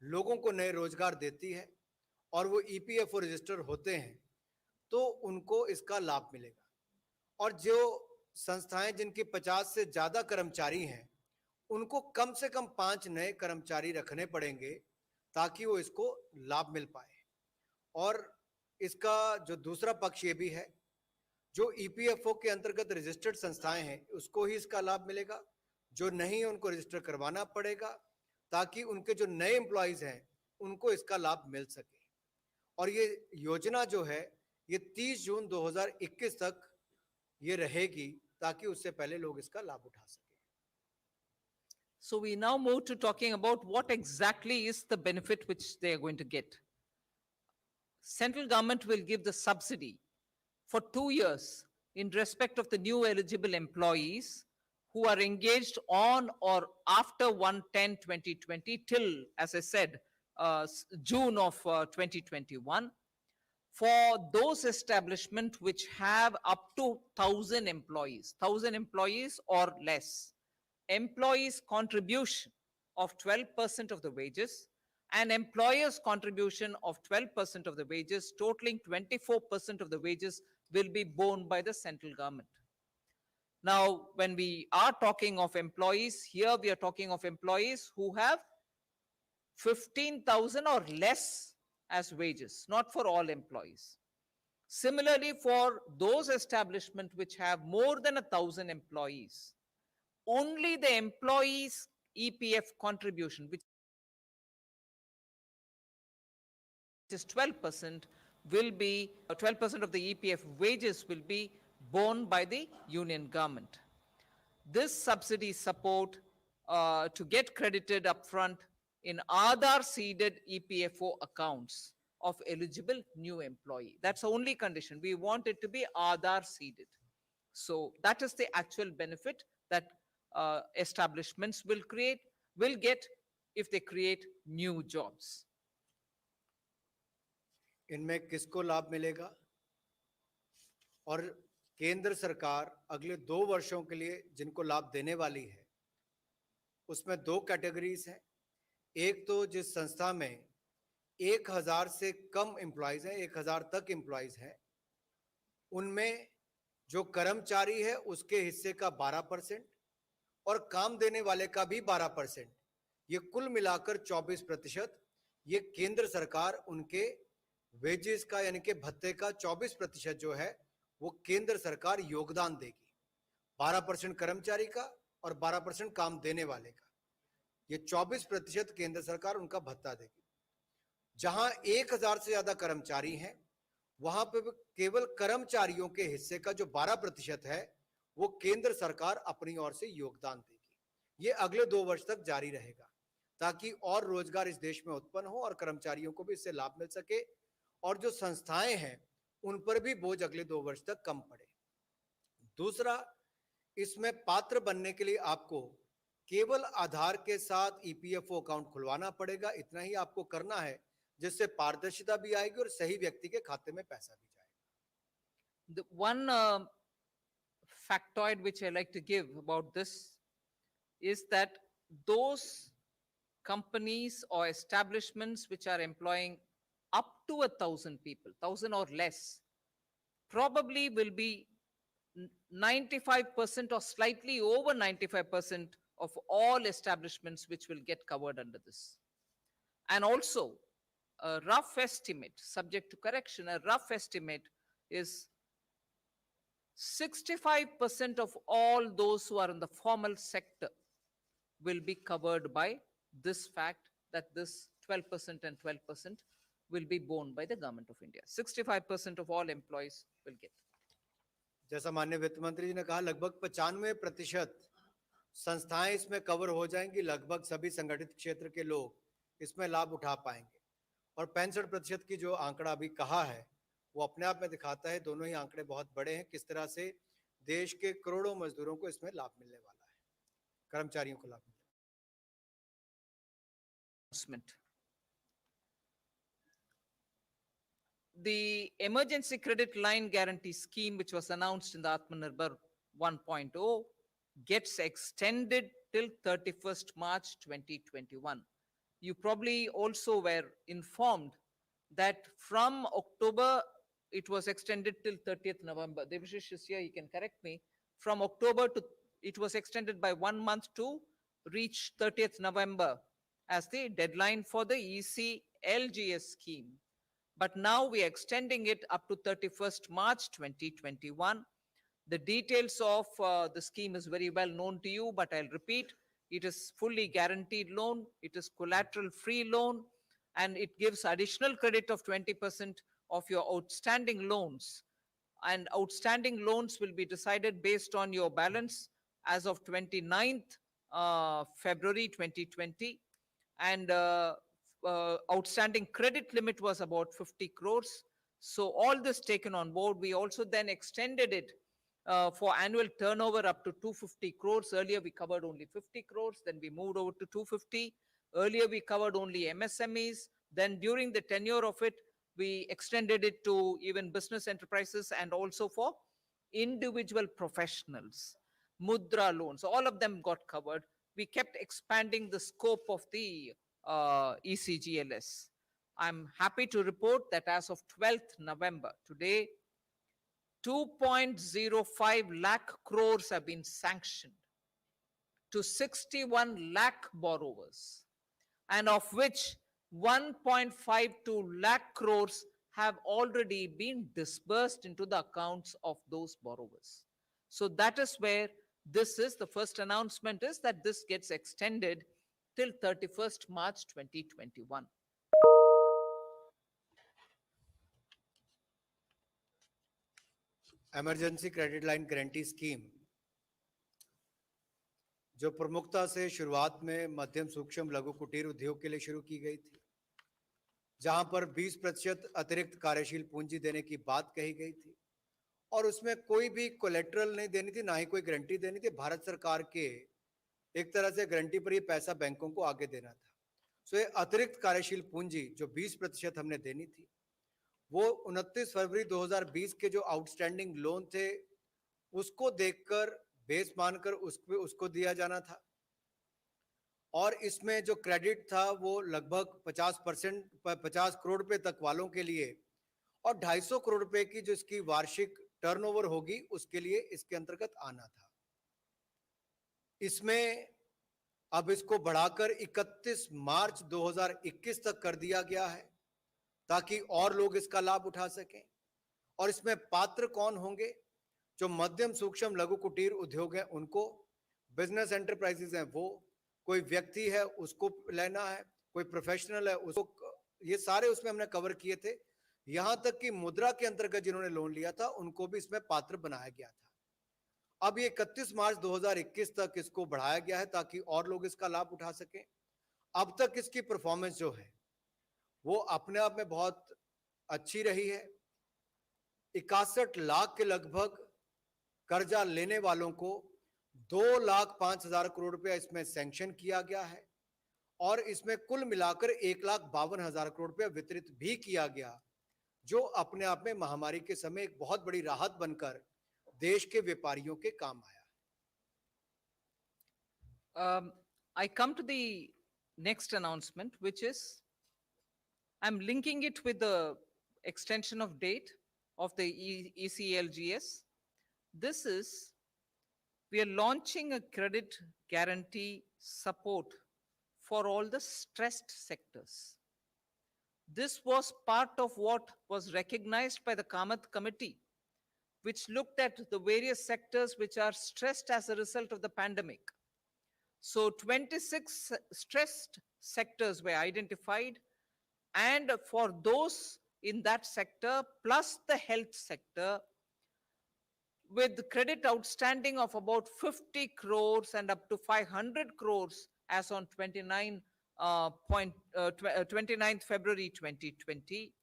लोगों को नए रोजगार देती है और वो ईपीएफओ रजिस्टर होते हैं तो उनको इसका लाभ मिलेगा। और जो संस्थाएं जिनके 50 से ज्यादा कर्मचारी हैं, उनको कम से कम 5 नए कर्मचारी रखने पड़ेंगे ताकि वो इसको लाभ मिल पाए। और इसका जो दूसरा पक्ष ये भी है, जो ईपीएफओ के अंतर्गत रजिस्टर्ड संस्थाएं हैं उसको ही इसका लाभ मिलेगा, जो नहीं है उनको रजिस्टर करवाना पड़ेगा ताकि उनके जो नए एम्प्लॉइज हैं उनको इसका लाभ मिल सके। और ये योजना जो है ये 30 जून 2021 तक ये रहेगी ताकि उससे पहले लोग इसका लाभ उठा सकें। So we now move to talking about what exactly is the benefit which they are going to get. Central government will give the subsidy for 2 years in respect of the new eligible employees who are engaged on or after 1/10/2020 till, as I said, June of 2021. For those establishments which have up to 1,000 employees or less, employees' contribution of 12% of the wages and employers' contribution of 12% of the wages, totaling 24% of the wages, will be borne by the central government. Now, when we are talking of employees, here we are talking of employees who have 15,000 or less as wages, not for all employees. Similarly, for those establishments which have more than 1,000 employees, only the employees' EPF contribution, which is 12%, will be 12% of the EPF wages will be borne by the union government. This subsidy support to get credited upfront in Aadhaar seeded EPFO accounts of eligible new employee. That's the only condition. We want it to be Aadhaar seeded. So that is the actual benefit that establishments will get if they create new jobs. इनमें किसको लाभ मिलेगा? और केंद्र सरकार अगले 2 वर्षों के लिए जिनको लाभ देने वाली है उसमें 2 कैटेगरीज हैं। एक तो जिस संस्था में 1000 से कम एम्प्लॉइज हैं, 1000 तक एम्प्लॉइज हैं, उनमें जो कर्मचारी है उसके हिस्से का 12% और काम देने वाले का भी 12%, ये कुल मिलाकर 24%, ये केंद्र सरकार उनके वेजेस का यानी कि भत्ते का 24% जो है वो केंद्र सरकार योगदान देगी। 12% कर्मचारी का और 12% काम देने वाले का, ये 24% केंद्र सरकार उनका भत्ता देगी। जहां 1000 से ज्यादा कर्मचारी हैं वहां पे केवल कर्मचारियों के हिस्से का जो 12% है वो केंद्र सरकार अपनी ओर से योगदान देगी। ये अगले 2 वर्ष तक जारी रहेगा ताकि और रोजगार इस देश में उत्पन्न हो और कर्मचारियों को भी इससे लाभ मिल सके और जो संस्थाएं हैं उन पर भी बोझ अगले 2 वर्ष तक कम पड़े। दूसरा, इसमें पात्र बनने के लिए आपको केवल आधार के साथ ईपीएफओ अकाउंट खुलवाना पड़ेगा। इतना ही आपको करना है जिससे पारदर्शिता भी आएगी और सही व्यक्ति के खाते में पैसा भी जाएगा। The one factoid which I like to give about this is that those companies or establishments which are employing up to 1,000 people, 1,000 or less, probably will be 95% or slightly over 95% of all establishments which will get covered under this. And also, a rough estimate, subject to correction, a rough estimate is 65% of all those who are in the formal sector will be covered by this fact that this 12% and 12% will be borne by the government of India. 65% of all employees will get. जैसा माननीय वित्त मंत्री जी ने कहा, लगभग 95% संस्थाएं इसमें cover हो जाएंगी, लगभग सभी संगठित क्षेत्र के लोग इसमें लाभ उठा पाएंगे। और 65% की जो आंकड़ा अभी कहा है वो अपने आप में दिखाता है, दोनों ही आंकड़े बहुत बड़े हैं, किस तरह से देश के करोड़ों मजदूरों को इसमें लाभ मिलने वाला है, कर्मचारियों को लाभ मिलने वाला है। The emergency credit line guarantee scheme, which was announced in the Atmanirbhar 1.0, gets extended till 31st March 2021. You probably also were informed that from October, it was extended till 30th November. Devashish is here, he can correct me. From October to, it was extended by 1 month to reach 30th November as the deadline for the ECLGS scheme. But now we are extending it up to 31st March 2021. The details of the scheme is very well known to you, but I'll repeat, it is fully guaranteed loan, it is collateral-free loan, and it gives additional credit of 20% of your outstanding loans. And outstanding loans will be decided based on your balance as of 29th February 2020. And outstanding credit limit was about 50 crores. So all this taken on board, we also then extended it for annual turnover up to 250 crores. Earlier we covered only 50 crores, then we moved over to 250. Earlier we covered only MSMEs. Then during the tenure of it, we extended it to even business enterprises and also for individual professionals. Mudra loans, all of them got covered. We kept expanding the scope of the ECGLS. I'm happy to report that as of 12th November, today, 2.05 lakh crores have been sanctioned to 61 lakh borrowers, and of which 1.52 lakh crores have already been disbursed into the accounts of those borrowers. So that is where this is, the first announcement is that this gets extended till 31st March 2021. Emergency credit line guarantee scheme जो प्रमुखता से शुरुआत में मध्यम सूक्ष्म लघु कुटीर उद्योग के लिए शुरू की गई थी, जहां पर 20% अतिरिक्त कार्यशील पूंजी देने की बात कही गई थी और उसमें कोई भी कोलेट्रल नहीं देनी थी, ना ही कोई गारंटी देनी थी। भारत सरकार के एक तरह से गारंटी पर ये पैसा बैंकों को आगे देना था। सो ये अतिरिक्त कार्यशील पूंजी जो 20% हमने देनी थी, वो 29 फरवरी 2020 के जो आउटस्टैंडिंग लोन थे उसको देखकर बेस मानकर उसको दिया जाना था। और इसमें जो क्रेडिट था वो लगभग 50 करोड़ रुपए तक वालों के लिए और 250 करोड़ रुपए की जो इसकी वार्षिक टर्नओवर होगी उसके लिए इसके अंतर्गत आना था। इसमें अब इसको बढ़ाकर 31 मार्च 2021 तक कर दिया गया है ताकि और लोग इसका लाभ उठा सकें। और इसमें पात्र कौन होंगे? जो मध्यम सूक्ष्म लघु कुटीर उद्योग है उनको, बिजनेस एंटरप्राइजेस हैं वो, कोई व्यक्ति है उसको लेना है, कोई प्रोफेशनल है उसको, ये सारे उसमें हमने कवर किए थे। यहां तक कि मुद्रा के अंतर्गत जिन्होंने लोन लिया था उनको भी इसमें पात्र बनाया गया था। अब ये 31 मार्च 2021 तक इसको बढ़ाया गया है ताकि और लोग इसका लाभ उठा सकें। अब तक इसकी परफॉर्मेंस जो है वो अपने आप में बहुत अच्छी रही है। 61 लाख के लगभग कर्जा लेने वालों को 2,05,000 करोड़ रुपया इसमें सैंक्शन किया गया है और इसमें कुल मिलाकर 1,52,000 करोड़ रुपया वितरित भी किया गया, जो अपने आप में महामारी के समय एक बहुत बड़ी राहत बनकर देश के व्यापारियों के काम आया। I come to the next announcement, which is I'm linking it with the extension of date of the ECLGS. This is, we are launching a credit guarantee support for all the stressed sectors. This was part of what was recognized by the Kamath Committee, which looked at the various sectors which are stressed as a result of the pandemic. So 26 stressed sectors were identified, And for those in that sector, plus the health sector, with credit outstanding of about 50 crores and up to 500 crores as on 29th February 2020,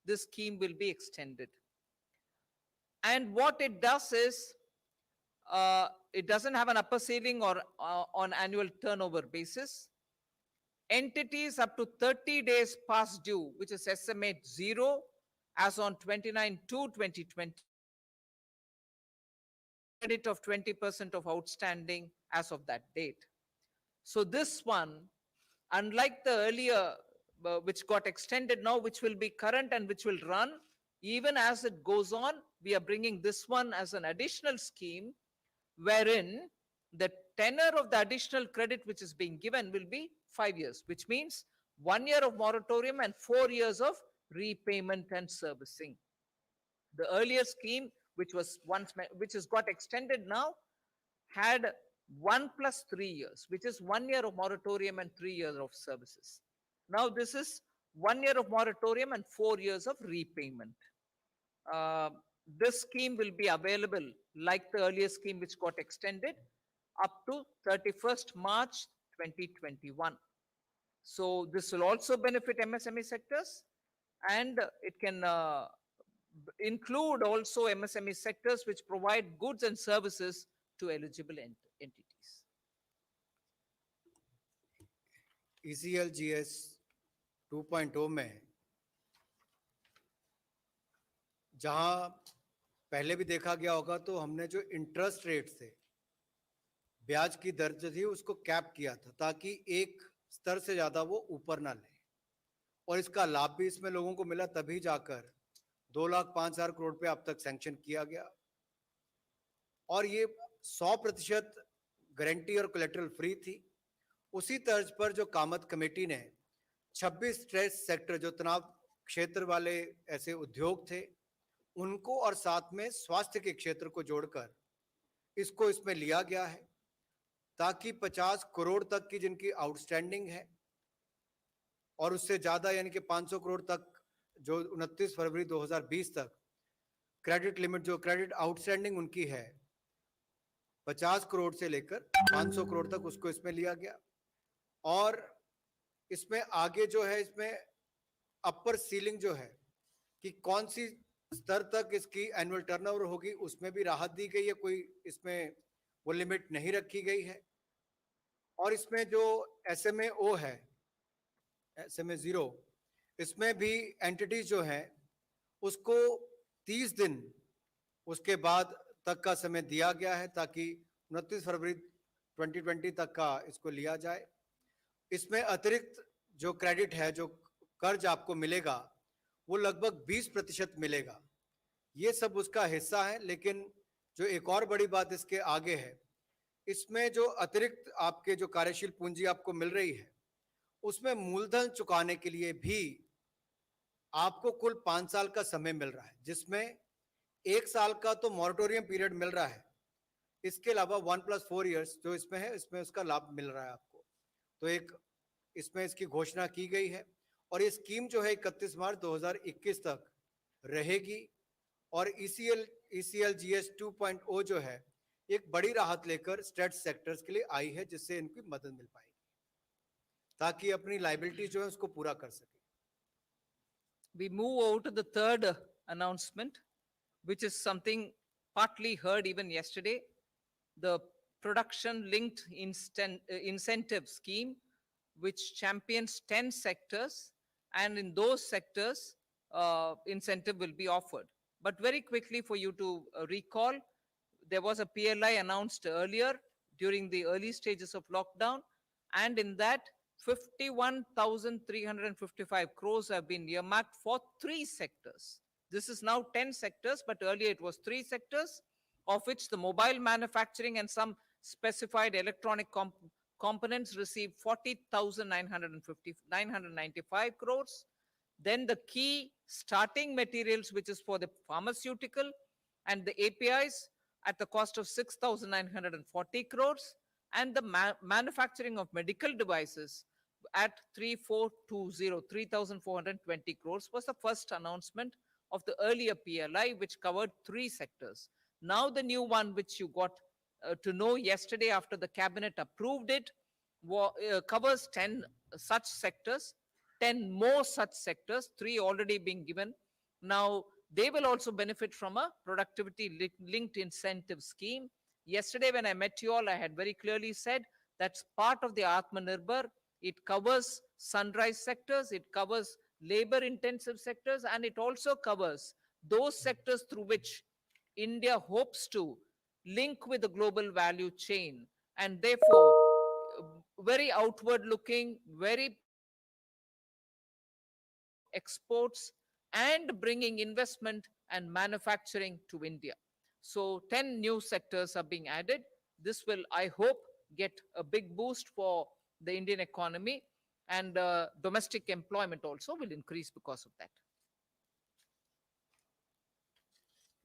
this scheme will be extended. And what it does is, it doesn't have an upper ceiling or on annual turnover basis. Entities up to 30 days past due, which is estimate 0 as on 29/2/2020, credit of 20% of outstanding as of that date. So this one, unlike the earlier, which got extended now, which will be current and which will run, even as it goes on, we are bringing this one as an additional scheme, wherein the tenor of the additional credit which is being given will be 5 years, which means 1 year of moratorium and 4 years of repayment and servicing. The earlier scheme, which has got extended now, had 1 plus 3 years, which is 1 year of moratorium and 3 years of services. Now this is 1 year of moratorium and 4 years of repayment. This scheme will be available like the earlier scheme which got extended up to 31st March 2021. So this will also benefit MSME sectors, and it can include also MSME sectors which provide goods and services to eligible entities. ECLGS 2.0 में जहां पहले भी देखा गया होगा, तो हमने जो इंटरेस्ट रेट थे, ब्याज की दर जो थी, उसको कैप किया था ताकि एक स्तर से ज्यादा वो ऊपर ना ले, और इसका लाभ भी इसमें लोगों को मिला, तभी जाकर 2,05,000 करोड़ रुपए अब तक सैंक्शन किया गया। और ये 100% गारंटी और कोलेटरल फ्री थी। उसी तर्ज पर जो कामत कमेटी ने 26 स्ट्रेस सेक्टर, जो तनाव क्षेत्र वाले ऐसे उद्योग थे, उनको और साथ में स्वास्थ्य के क्षेत्र को जोड़कर इसको इसमें लिया गया है, ताकि 50 करोड़ तक की जिनकी आउटस्टैंडिंग है और उससे ज्यादा यानी कि 500 करोड़ तक, जो 29 फरवरी 2020 तक क्रेडिट लिमिट, जो क्रेडिट आउटस्टैंडिंग उनकी है 50 करोड़ से लेकर 500 करोड़ तक, उसको इसमें लिया गया। और इसमें आगे जो है, इसमें अपर सीलिंग जो है कि कौन सी स्तर तक इसकी एनुअल टर्नओवर होगी, उसमें भी राहत दी गई है, कोई इसमें वो लिमिट नहीं रखी गई है। और इसमें जो SMA-0 है, SMA-0, इसमें भी एंटिटीज जो है उसको 30 दिन उसके बाद तक का समय दिया गया है, ताकि 29 फरवरी 2020 तक का इसको लिया जाए। इसमें अतिरिक्त जो क्रेडिट है, जो कर्ज आपको मिलेगा, वो लगभग 20% मिलेगा। ये सब उसका हिस्सा है। लेकिन जो एक और बड़ी बात इसके आगे है, इसमें जो अतिरिक्त आपके जो कार्यशील पूंजी आपको मिल रही है, उसमें मूलधन चुकाने के लिए भी आपको कुल 5 साल का समय मिल रहा है, जिसमें 1 साल का तो मॉरेटोरियम पीरियड मिल रहा है, इसके अलावा 1+4 इयर्स जो इसमें है, इसमें उसका लाभ मिल रहा है आपको। तो एक इसमें इसकी घोषणा की गई है, और ये स्कीम जो है 31 मार्च 2021 तक रहेगी। और ECLGS 2.0 जो है, एक बड़ी राहत लेकर स्टेट सेक्टर्स के लिए आई है, जिससे इनकी मदद मिल पाएगी, ताकि अपनी लायबिलिटी जो है उसको पूरा कर सके। We move over to the third announcement, which is something partly heard even yesterday. The production linked incentive scheme, which champions 10 sectors, and in those sectors, incentive will be offered. But very quickly, for you to recall, there was a PLI announced earlier during the early stages of lockdown, and in that 51,355 crores have been earmarked for 3 sectors. This is now 10 sectors, but earlier it was 3 sectors, of which the mobile manufacturing and some specified electronic components received 40,995 crores. Then the key starting materials, which is for the pharmaceutical and the APIs, at the cost of 6,940 crores, and the manufacturing of medical devices at 3,420 crores was the first announcement of the earlier PLI, which covered three sectors. Now the new one, which you got to know yesterday after the cabinet approved it, covers 10 such sectors, 10 more such sectors, three already being given. Now, they will also benefit from a productivity linked incentive scheme. Yesterday, when I met you all, I had very clearly said that's part of the Atmanirbhar. It covers sunrise sectors, it covers labor intensive sectors, and it also covers those sectors through which India hopes to link with the global value chain, and therefore very outward looking, very exports and bringing investment and manufacturing to India. So 10 new sectors are being added. This will, I hope, get a big boost for the Indian economy, and domestic employment also will increase because of that.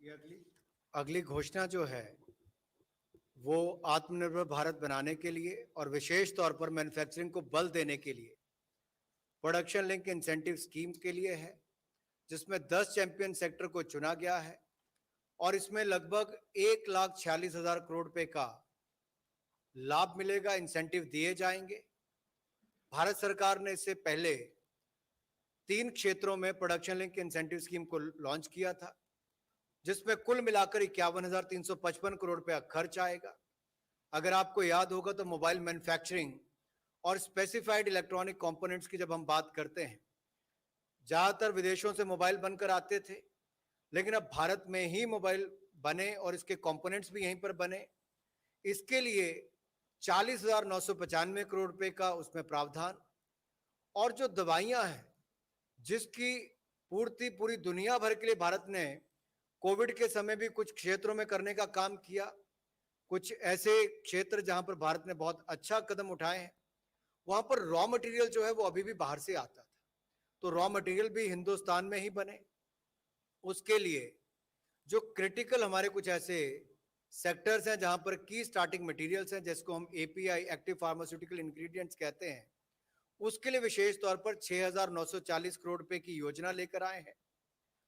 ये अगली घोषणा जो है वो आत्मनिर्भर भारत बनाने के लिए और विशेष तौर पर मैन्युफैक्चरिंग को बल देने के लिए प्रोडक्शन लिंक इंसेंटिव स्कीम के लिए है, जिसमें 10 चैंपियन सेक्टर को चुना गया है और इसमें लगभग 1,46,000 करोड़ रुपए का लाभ मिलेगा, इंसेंटिव दिए जाएंगे। भारत सरकार ने इससे पहले 3 क्षेत्रों में प्रोडक्शन लिंक इंसेंटिव स्कीम को लॉन्च किया था, जिसमें कुल मिलाकर 51,355 करोड़ रुपया खर्च आएगा। अगर आपको याद होगा तो मोबाइल मैन्युफैक्चरिंग और स्पेसिफाइड इलेक्ट्रॉनिक कंपोनेंट्स की जब हम बात करते हैं, ज्यादातर विदेशों से मोबाइल बनकर आते थे, लेकिन अब भारत में ही मोबाइल बने और इसके कंपोनेंट्स भी यहीं पर बने। इसके लिए 40,995 करोड़ रुपए का उसमें प्रावधान, और जो दवाइयां हैं जिसकी पूर्ति पूरी दुनिया भर के लिए भारत ने कोविड के समय भी कुछ क्षेत्रों में करने का काम किया, कुछ ऐसे क्षेत्र जहां पर भारत ने बहुत अच्छा कदम उठाए हैं, वहां पर रॉ मटेरियल जो है वो अभी भी बाहर से आता था, तो रॉ मटेरियल भी हिंदुस्तान में ही बने। उसके लिए जो क्रिटिकल हमारे कुछ ऐसे सेक्टर्स हैं जहां पर की स्टार्टिंग मटेरियल्स हैं, जिसको हम एपीआई एक्टिव फार्मास्यूटिकल इंग्रेडिएंट्स कहते हैं, उसके लिए विशेष तौर पर 6,940 करोड़ रुपए की योजना लेकर आए हैं,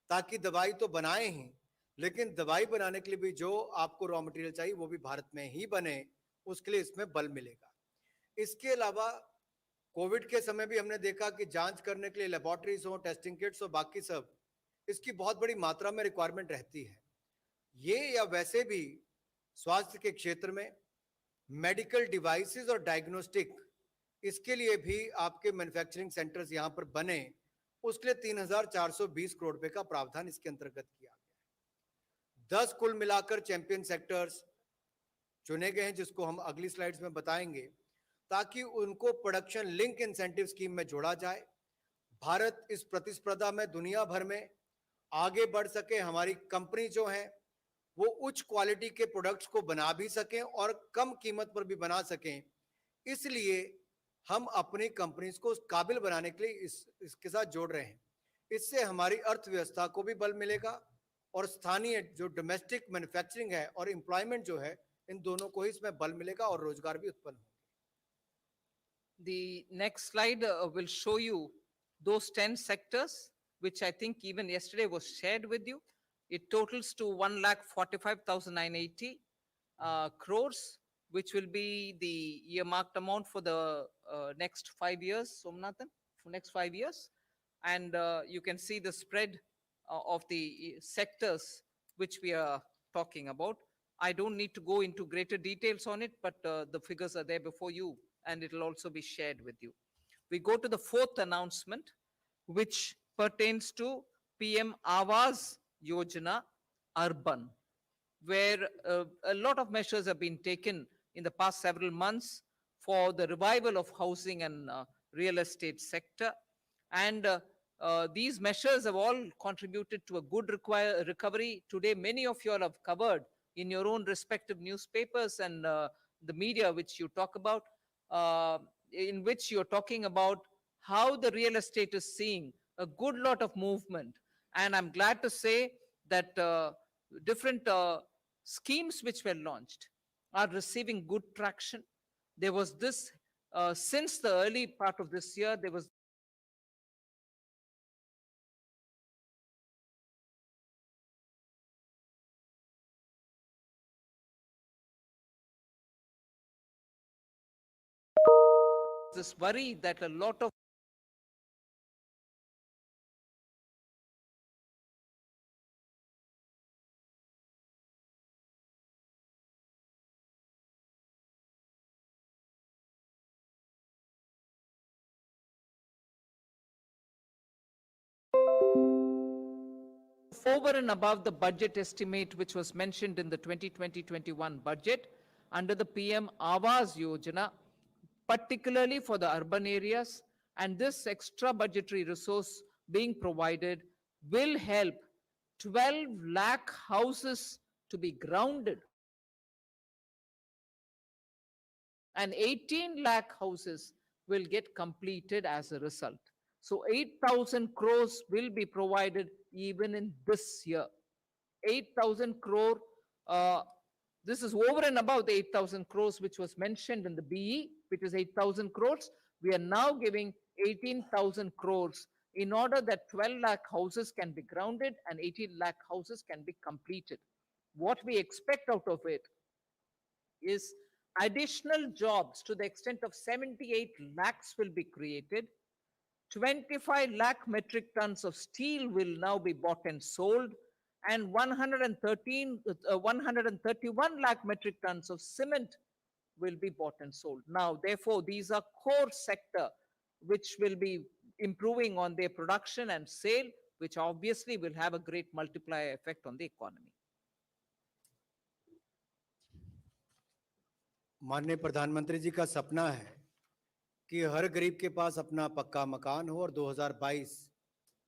ताकि दवाई तो बनाए ही, लेकिन दवाई बनाने के लिए भी जो आपको रॉ मटेरियल चाहिए वो भी भारत में ही बने, उसके लिए इसमें बल मिलेगा। इसके अलावा कोविड के समय भी हमने देखा कि जांच करने के लिए लेबोरेटरीज हो, टेस्टिंग किट्स हो, बाकी सब, इसकी बहुत बड़ी मात्रा में रिक्वायरमेंट रहती है। ये या वैसे भी स्वास्थ्य के क्षेत्र में मेडिकल डिवाइसेस और डायग्नोस्टिक, इसके लिए भी आपके मैन्युफैक्चरिंग सेंटर्स यहां पर बने, उसके लिए 3,420 करोड़ रुपए का प्रावधान इसके अंतर्गत किया गया है। 10 कुल मिलाकर चैंपियन सेक्टर्स चुने गए हैं, जिसको हम अगली स्लाइड्स में बताएंगे, ताकि उनको प्रोडक्शन लिंक इंसेंटिव स्कीम में जोड़ा जाए। भारत इस प्रतिस्पर्धा में दुनिया भर में आगे बढ़ सके, हमारी कंपनी जो है वो उच्च क्वालिटी के प्रोडक्ट्स को बना भी सकें और कम कीमत पर भी बना सकें, इसलिए हम अपनी कंपनीज को उस काबिल बनाने के लिए इसके साथ जोड़ रहे हैं। इससे हमारी अर्थव्यवस्था को भी बल मिलेगा और स्थानीय जो डोमेस्टिक मैन्युफैक्चरिंग है और एम्प्लॉयमेंट जो है, इन दोनों को ही इसमें बल मिलेगा और रोजगार भी उत्पन्न होगा। The next slide will show you those 10 sectors, which I think even yesterday was shared with you. It totals to 1,45,980 crores, which will be the earmarked amount for the next 5 years, Somnathan, for next 5 years. And you can see the spread of the sectors which we are talking about. I don't need to go into greater details on it, but the figures are there before you, and it will also be shared with you. We go to the fourth announcement, which pertains to PM Awas Yojana Urban, where a lot of measures have been taken in the past several months for the revival of housing and real estate sector. And these measures have all contributed to a good recovery. Today, many of you all have covered in your own respective newspapers and the media which you talk about, in which you're talking about how the real estate is seeing a good lot of movement. And I'm glad to say that different schemes which were launched are receiving good traction. There was this since the early part of this year, there was this worry that a lot of over and above the budget estimate which was mentioned in the 2020-21 budget under the PM Awas Yojana, particularly for the urban areas, and this extra budgetary resource being provided will help 12 lakh houses to be grounded and 18 lakh houses will get completed as a result. So 8,000 crores will be provided even in this year. 8,000 crore, this is over and above the 8,000 crores which was mentioned in the BE, which is 8,000 crores. We are now giving 18,000 crores in order that 12 lakh houses can be grounded and 18 lakh houses can be completed. What we expect out of it is additional jobs to the extent of 78 lakhs will be created. 25 lakh metric tons of steel will now be bought and sold, and 131 lakh metric tons of cement will be bought and sold. Now, therefore, these are core sector which will be improving on their production and sale, which obviously will have a great multiplier effect on the economy. माननीय प्रधानमंत्री जी का सपना है कि हर गरीब के पास अपना पक्का मकान हो और 2022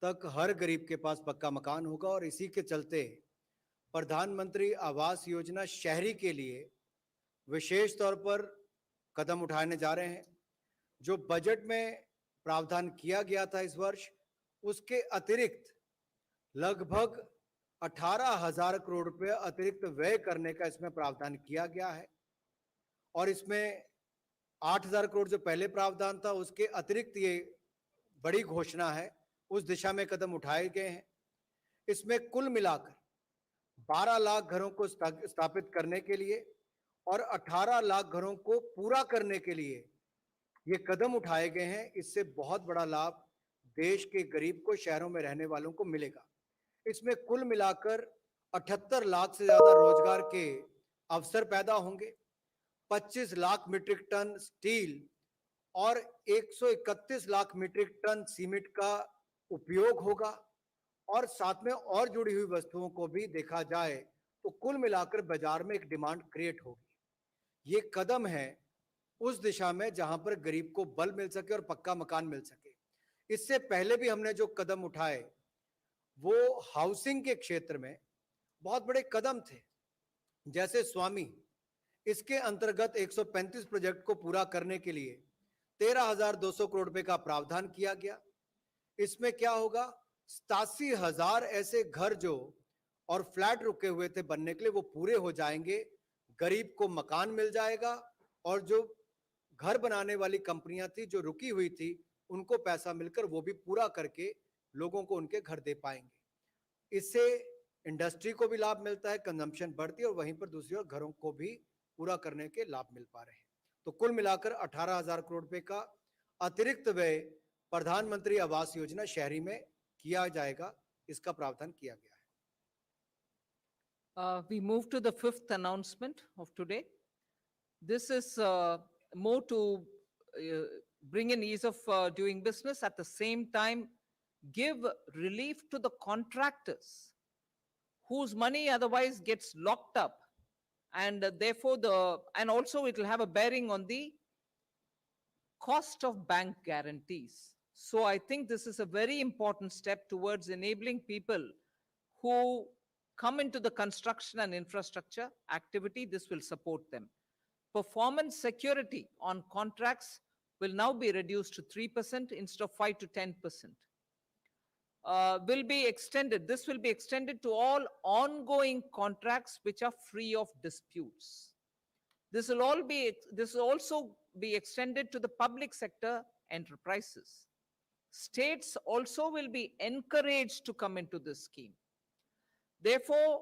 तक हर गरीब के पास पक्का मकान होगा, और इसी के चलते प्रधानमंत्री आवास योजना शहरी के लिए विशेष तौर पर कदम उठाने जा रहे हैं। जो बजट में प्रावधान किया गया था इस वर्ष, उसके अतिरिक्त लगभग 18,000 करोड़ रुपए अतिरिक्त व्यय करने का इसमें प्रावधान किया गया है, और इसमें 8,000 करोड़ जो पहले प्रावधान था उसके अतिरिक्त ये बड़ी घोषणा है, उस दिशा में कदम उठाए गए हैं। इसमें कुल मिलाकर 12 लाख घरों को स्थापित करने के लिए और 18 लाख घरों को पूरा करने के लिए ये कदम उठाए गए हैं। इससे बहुत बड़ा लाभ देश के गरीब को, शहरों में रहने वालों को मिलेगा। इसमें कुल मिलाकर 78 लाख से ज्यादा रोजगार के अवसर पैदा होंगे। 25 लाख मीट्रिक टन स्टील और 131 लाख मीट्रिक टन सीमेंट का उपयोग होगा, और साथ में और जुड़ी हुई वस्तुओं को भी देखा जाए तो कुल मिलाकर बाजार में एक डिमांड क्रिएट होगी। ये कदम है उस दिशा में जहां पर गरीब को बल मिल सके और पक्का मकान मिल सके। इससे पहले भी हमने जो कदम उठाए वो हाउसिंग के क्षेत्र में बहुत बड़े कदम थे, जैसे स्वामी, इसके अंतर्गत 135 प्रोजेक्ट को पूरा करने के लिए 13,200 करोड़ रुपए का प्रावधान किया गया। इसमें क्या होगा, 87,000 ऐसे घर जो और फ्लैट रुके हुए थे बनने के लिए, वो पूरे हो जाएंगे। गरीब को मकान मिल जाएगा, और जो घर बनाने वाली कंपनियां थी जो रुकी हुई थी, उनको पैसा मिलकर वो भी पूरा करके लोगों को उनके घर दे पाएंगे। इससे इंडस्ट्री को भी लाभ मिलता है, कंजम्पशन बढ़ती है, और वहीं पर दूसरी ओर घरों को भी पूरा करने के लाभ मिल पा रहे हैं। तो कुल मिलाकर 18,000 करोड़ रुपए का अतिरिक्त व्यय प्रधानमंत्री आवास योजना शहरी में किया जाएगा, इसका प्रावधान किया गया है। We move to the fifth announcement of today. This is more to bring in ease of doing business, at the same time give relief to the contractors whose money otherwise gets locked up, and therefore and also it will have a bearing on the cost of bank guarantees. So I think this is a very important step towards enabling people who come into the construction and infrastructure activity. This will support them. Performance security on contracts will now be reduced to 3% instead of 5 to 10%. Will be extended. This will be extended to all ongoing contracts which are free of disputes. This will also be extended to the public sector enterprises. States also will be encouraged to come into this scheme. Therefore,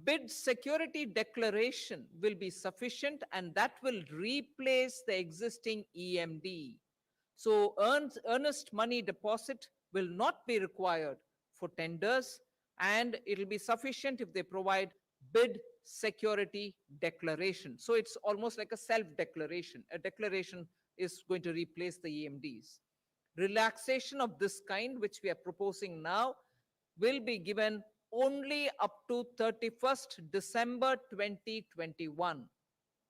bid security declaration will be sufficient and that will replace the existing EMD. So earnest money deposit will not be required for tenders and it will be sufficient if they provide bid security declaration. So it's almost like a self-declaration. A declaration is going to replace the EMDs. Relaxation of this kind, which we are proposing now, will be given only up to 31st December 2021,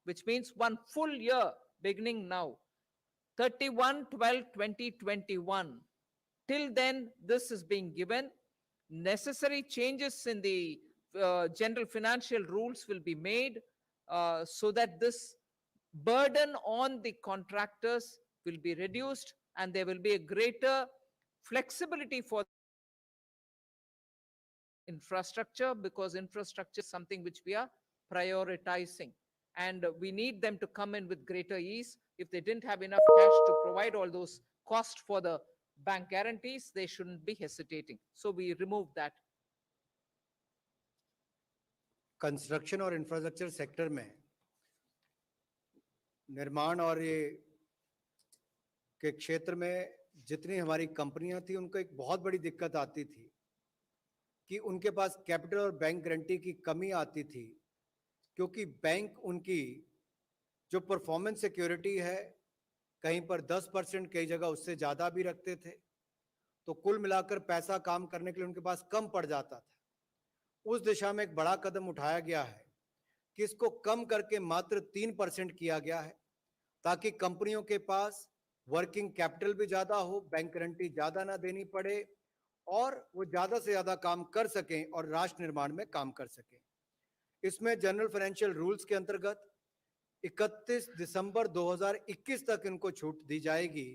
which means one full year beginning now, 31/12/2021. Till then, this is being given. Necessary changes in the general financial rules will be made so that this burden on the contractors will be reduced and there will be a greater flexibility for infrastructure, because infrastructure is something which we are prioritizing and we need them to come in with greater ease. If they didn't have enough cash to provide all those costs for the bank guarantees, they shouldn't be hesitating. So we remove that. Construction और infrastructure sector में निर्माण और ये के क्षेत्र में जितनी हमारी कंपनियां थी उनको एक बहुत बड़ी दिक्कत आती थी कि उनके पास कैपिटल और बैंक गारंटी की कमी आती थी, क्योंकि बैंक उनकी जो परफॉर्मेंस सिक्योरिटी है कहीं पर 10%, कई जगह उससे ज़्यादा भी रखते थे, तो कुल मिलाकर पैसा काम करने के लिए उनके पास कम पड़ जाता था। उस दिशा में एक बड़ा कदम उठाया गया है कि इसको कम करके मात्र 3% किया गया है, ताकि कंपनियों के पास वर्किंग कैपिटल भी ज़्यादा हो, बैंक गारंटी ज़्यादा ना देनी पड़े और वो ज़्यादा से ज़्यादा काम कर सकें और राष्ट्र निर्माण में काम कर सकें। इसमें जनरल फाइनेंशियल रूल्स के अंतर्गत 31 दिसंबर 2021 तक इनको छूट दी जाएगी,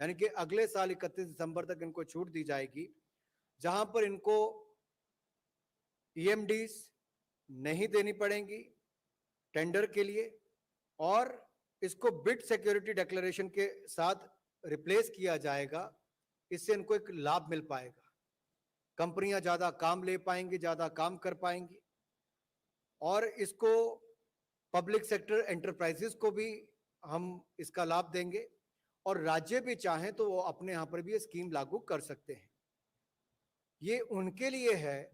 यानी कि अगले साल 31 दिसंबर तक इनको छूट दी जाएगी, जहां पर इनको EMDs नहीं देनी पड़ेंगी टेंडर के लिए और इसको बिड सिक्योरिटी डिक्लेरेशन के साथ रिप्लेस किया जाएगा। इससे इनको एक लाभ मिल पाएगा, कंपनियां ज्यादा काम ले पाएंगी, ज्यादा काम कर पाएंगी और इसको पब्लिक सेक्टर एंटरप्राइजेस को भी हम इसका लाभ देंगे और राज्य भी चाहें तो वो अपने यहां पर भी ये स्कीम लागू कर सकते हैं। ये उनके लिए है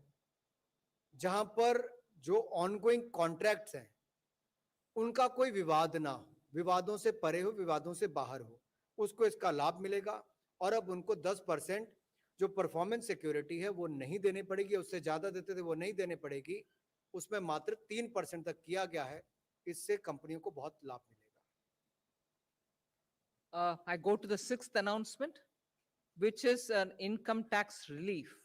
जहां पर जो ऑनगोइंग कॉन्ट्रैक्ट्स हैं उनका कोई विवाद ना हो, विवादों से परे हो, विवादों से बाहर हो, उसको इसका लाभ मिलेगा और अब उनको 10% जो परफॉर्मेंस सिक्योरिटी है वो नहीं देनी पड़ेगी, उससे ज्यादा देते थे वो नहीं देने पड़ेगी, उसमें मात्र 3% तक किया गया है। इससे कंपनियों को बहुत लाभ मिलेगा। I go to the sixth announcement, which is an income tax relief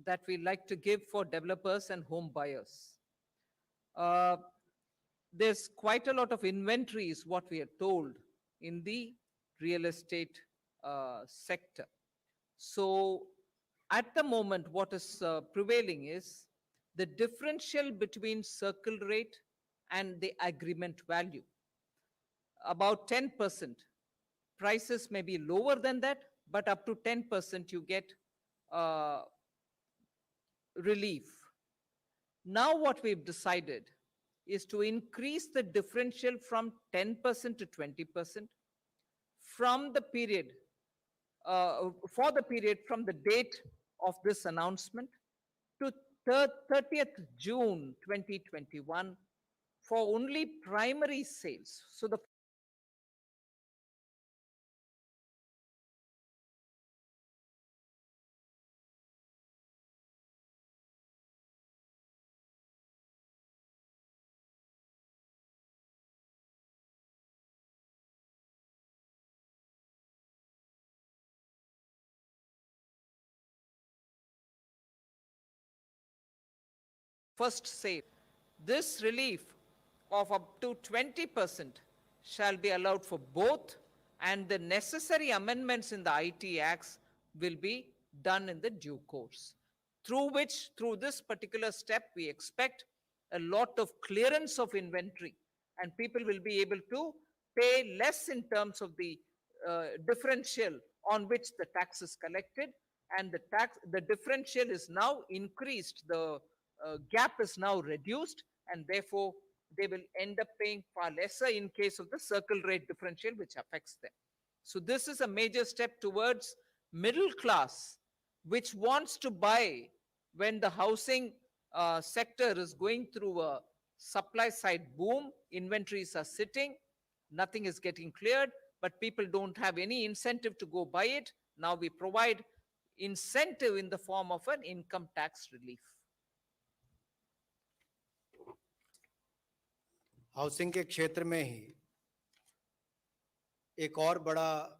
that we like to give for developers and home buyers. There's quite a lot of inventory is what we are told in the real estate sector. So at the moment, what is prevailing is the differential between circle rate and the agreement value. About 10%. Prices may be lower than that, but up to 10% you get relief. Now what we've decided is to increase the differential from 10% to 20% from the period, for the period from the date of this announcement to 30th June 2021 for only primary sales. So the first sale. This relief of up to 20% shall be allowed for both, and the necessary amendments in the IT Acts will be done in the due course. Through this particular step, we expect a lot of clearance of inventory, and people will be able to pay less in terms of the differential on which the tax is collected, and the differential is now increased. The gap is now reduced, and therefore they will end up paying far lesser in case of the circle rate differential, which affects them. So this is a major step towards middle class, which wants to buy when the housing sector is going through a supply side boom. Inventories are sitting, nothing is getting cleared, but people don't have any incentive to go buy it. Now we provide incentive in the form of an income tax relief. Housing के क्षेत्र में ही एक और बड़ा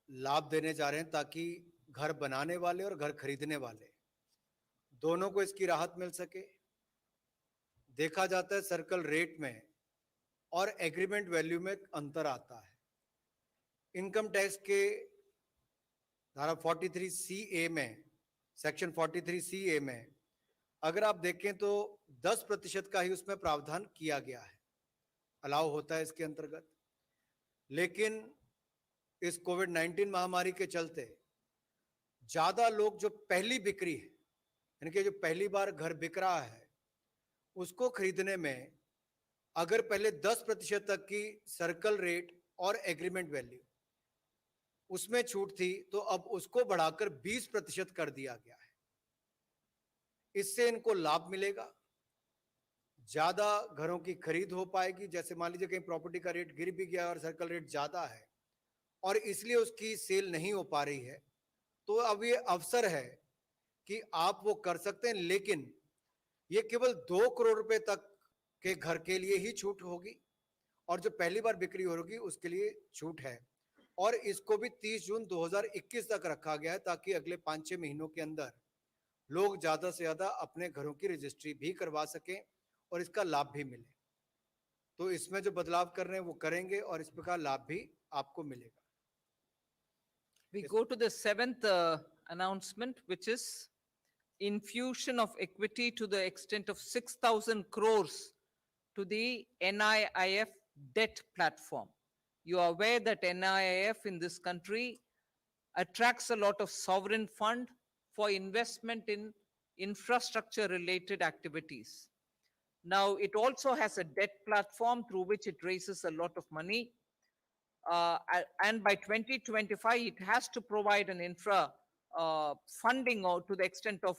लाभ देने जा रहे हैं ताकि घर बनाने वाले और घर खरीदने वाले दोनों को इसकी राहत मिल सके। देखा जाता है सर्कल रेट में और एग्रीमेंट वैल्यू में अंतर आता है। इनकम टैक्स के धारा 43CA में, सेक्शन 43CA में अगर आप देखें तो 10% का ही उसमें प्रावधान किया गया है, अलाउ होता है इसके अंतर्गत। लेकिन इस कोविड-19 महामारी के चलते ज्यादा लोग जो पहली बिक्री है, यानी कि जो पहली बार घर बिक रहा है, उसको खरीदने में अगर पहले 10% तक की सर्कल रेट और एग्रीमेंट वैल्यू उसमें छूट थी, तो अब उसको बढ़ाकर 20% कर दिया गया है। इससे इनको लाभ मिलेगा, ज्यादा घरों की खरीद हो पाएगी। जैसे मान लीजिए कहीं प्रॉपर्टी का रेट गिर भी गया और सर्कल रेट ज्यादा है और इसलिए उसकी सेल नहीं हो पा रही है, तो अब ये अवसर है कि आप वो कर सकते हैं। लेकिन ये केवल 2 करोड़ रुपए तक के घर के लिए ही छूट होगी और जो पहली बार बिक्री होगी उसके लिए छूट है। और इसको भी 30 जून 2021 तक रखा गया है ताकि अगले 5-6 महीनों के अंदर लोग ज्यादा से ज्यादा अपने घरों की रजिस्ट्री भी करवा सकें और इसका लाभ भी मिले। तो इसमें जो बदलाव कर रहे हैं वो करेंगे और इस प्रकार लाभ भी आपको मिलेगा। We go to the 7th announcement, which is infusion of equity to the extent of 6,000 crores to the NIIF debt platform. You are aware that NIIF in this country attracts a lot of sovereign fund for investment in infrastructure related activities. Now, it also has a debt platform through which it raises a lot of money. And by 2025, it has to provide an infra funding to the extent of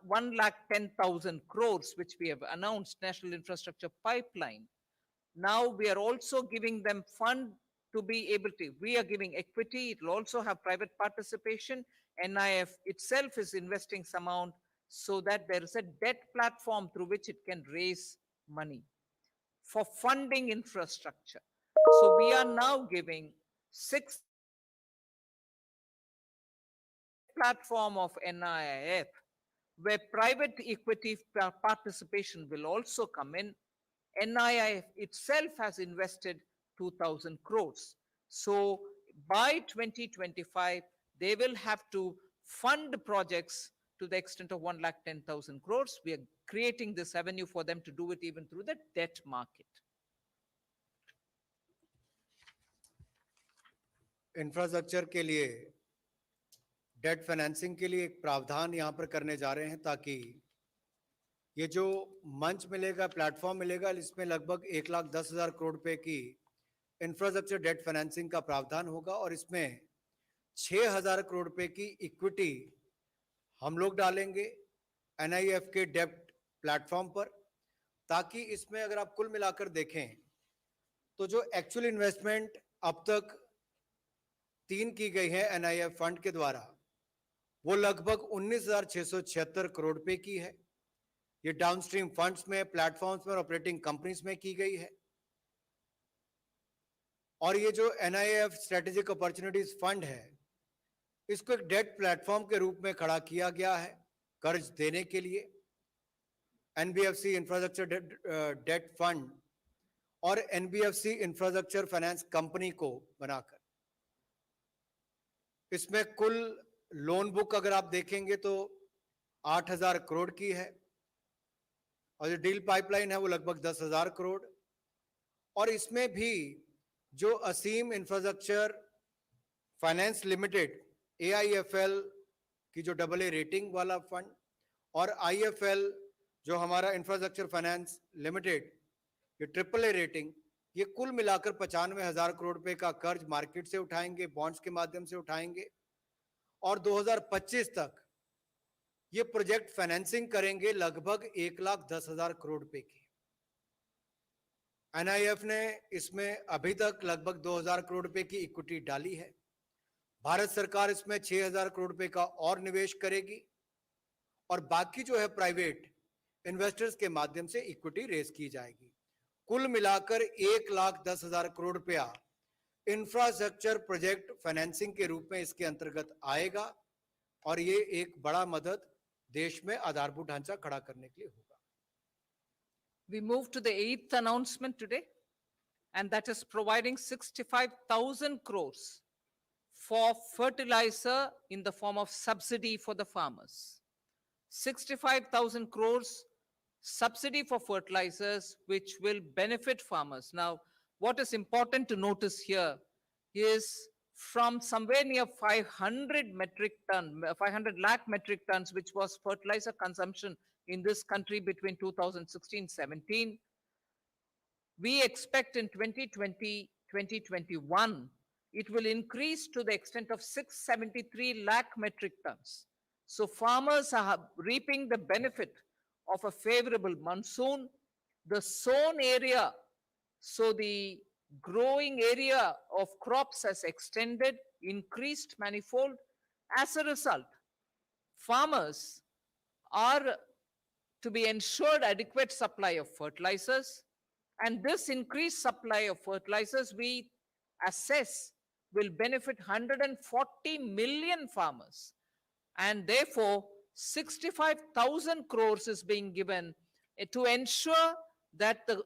1,10,000 crores, which we have announced, National Infrastructure Pipeline. Now we are also giving them fund to be able to, we are giving equity, it will also have private participation. NIF itself is investing some amount so that there is a debt platform through which it can raise money for funding infrastructure. So we are now giving 6 platform of NIIF, where private equity participation will also come in. NIIF itself has invested 2,000 crores. So by 2025, they will have to fund projects to the extent of 1,10,000 crores. We are creating this avenue for them to do it even through the debt market. Infrastructure के लिए debt financing के लिए एक प्रावधान यहां पर करने जा रहे हैं ताकि ये जो मंच मिलेगा, प्लेटफॉर्म मिलेगा, इसमें लगभग 1,10,000 करोड़ रुपए की इंफ्रास्ट्रक्चर डेट फाइनेंसिंग का प्रावधान होगा और इसमें 6,000 करोड़ रुपए की इक्विटी हम लोग डालेंगे NIIF के डेट प्लेटफॉर्म पर, ताकि इसमें अगर आप कुल मिलाकर देखें तो जो एक्चुअल इन्वेस्टमेंट अब तक 3 की गई है NIIF फंड के द्वारा, वो लगभग 19,676 करोड़ रुपए की है। ये डाउनस्ट्रीम फंड्स में, प्लेटफॉर्म्स में और ऑपरेटिंग कंपनीज में की गई है। और ये जो NIIF स्ट्रेटेजिक अपॉर्चुनिटीज फंड है, इसको एक डेट प्लेटफॉर्म के रूप में खड़ा किया गया है कर्ज देने के लिए। NBFC इंफ्रास्ट्रक्चर डेट फंड और NBFC इंफ्रास्ट्रक्चर फाइनेंस कंपनी को बनाकर इसमें कुल लोन बुक अगर आप देखेंगे तो 8,000 करोड़ की है और जो डील पाइपलाइन है वो लगभग 10,000 करोड़। और इसमें भी जो असीम इंफ्रास्ट्रक्चर फाइनेंस लिमिटेड AIFL की जो AA रेटिंग वाला फंड और IFL जो हमारा इंफ्रास्ट्रक्चर फाइनेंस लिमिटेड ये AAA रेटिंग, ये कुल मिलाकर 95,000 करोड़ रुपए का कर्ज मार्केट से उठाएंगे, बॉन्ड्स के माध्यम से उठाएंगे और 2025 तक ये प्रोजेक्ट फाइनेंसिंग करेंगे लगभग 1,10,000 करोड़ रुपए की। NIF ने इसमें अभी तक लगभग 2,000 करोड़ रुपए की इक्विटी डाली है। भारत सरकार इसमें 6,000 करोड़ रुपए का और निवेश करेगी और बाकी जो है प्राइवेट इन्वेस्टर्स के माध्यम से इक्विटी रेज की जाएगी। कुल मिलाकर 1,10,000 करोड़ रुपया इंफ्रास्ट्रक्चर प्रोजेक्ट फाइनेंसिंग के रूप में इसके अंतर्गत आएगा और ये एक बड़ा मदद देश में आधारभूत ढांचा खड़ा करने के लिए होगा। We move to the 8th announcement today, and that is providing 65,000 crores for fertilizer in the form of subsidy for the farmers. 65,000 crores subsidy for fertilizers, which will benefit farmers. Now, what is important to notice here is from somewhere near 500 lakh metric tons, which was fertilizer consumption in this country between 2016-17, we expect in 2020-2021, it will increase to the extent of 673 lakh metric tons. So farmers are reaping the benefit of a favorable monsoon. The sown area, so the growing area of crops has extended, increased manifold. As a result, farmers are to be ensured adequate supply of fertilizers, and this increased supply of fertilizers we assess will benefit 140 million farmers, and therefore 65,000 crores is being given to ensure that the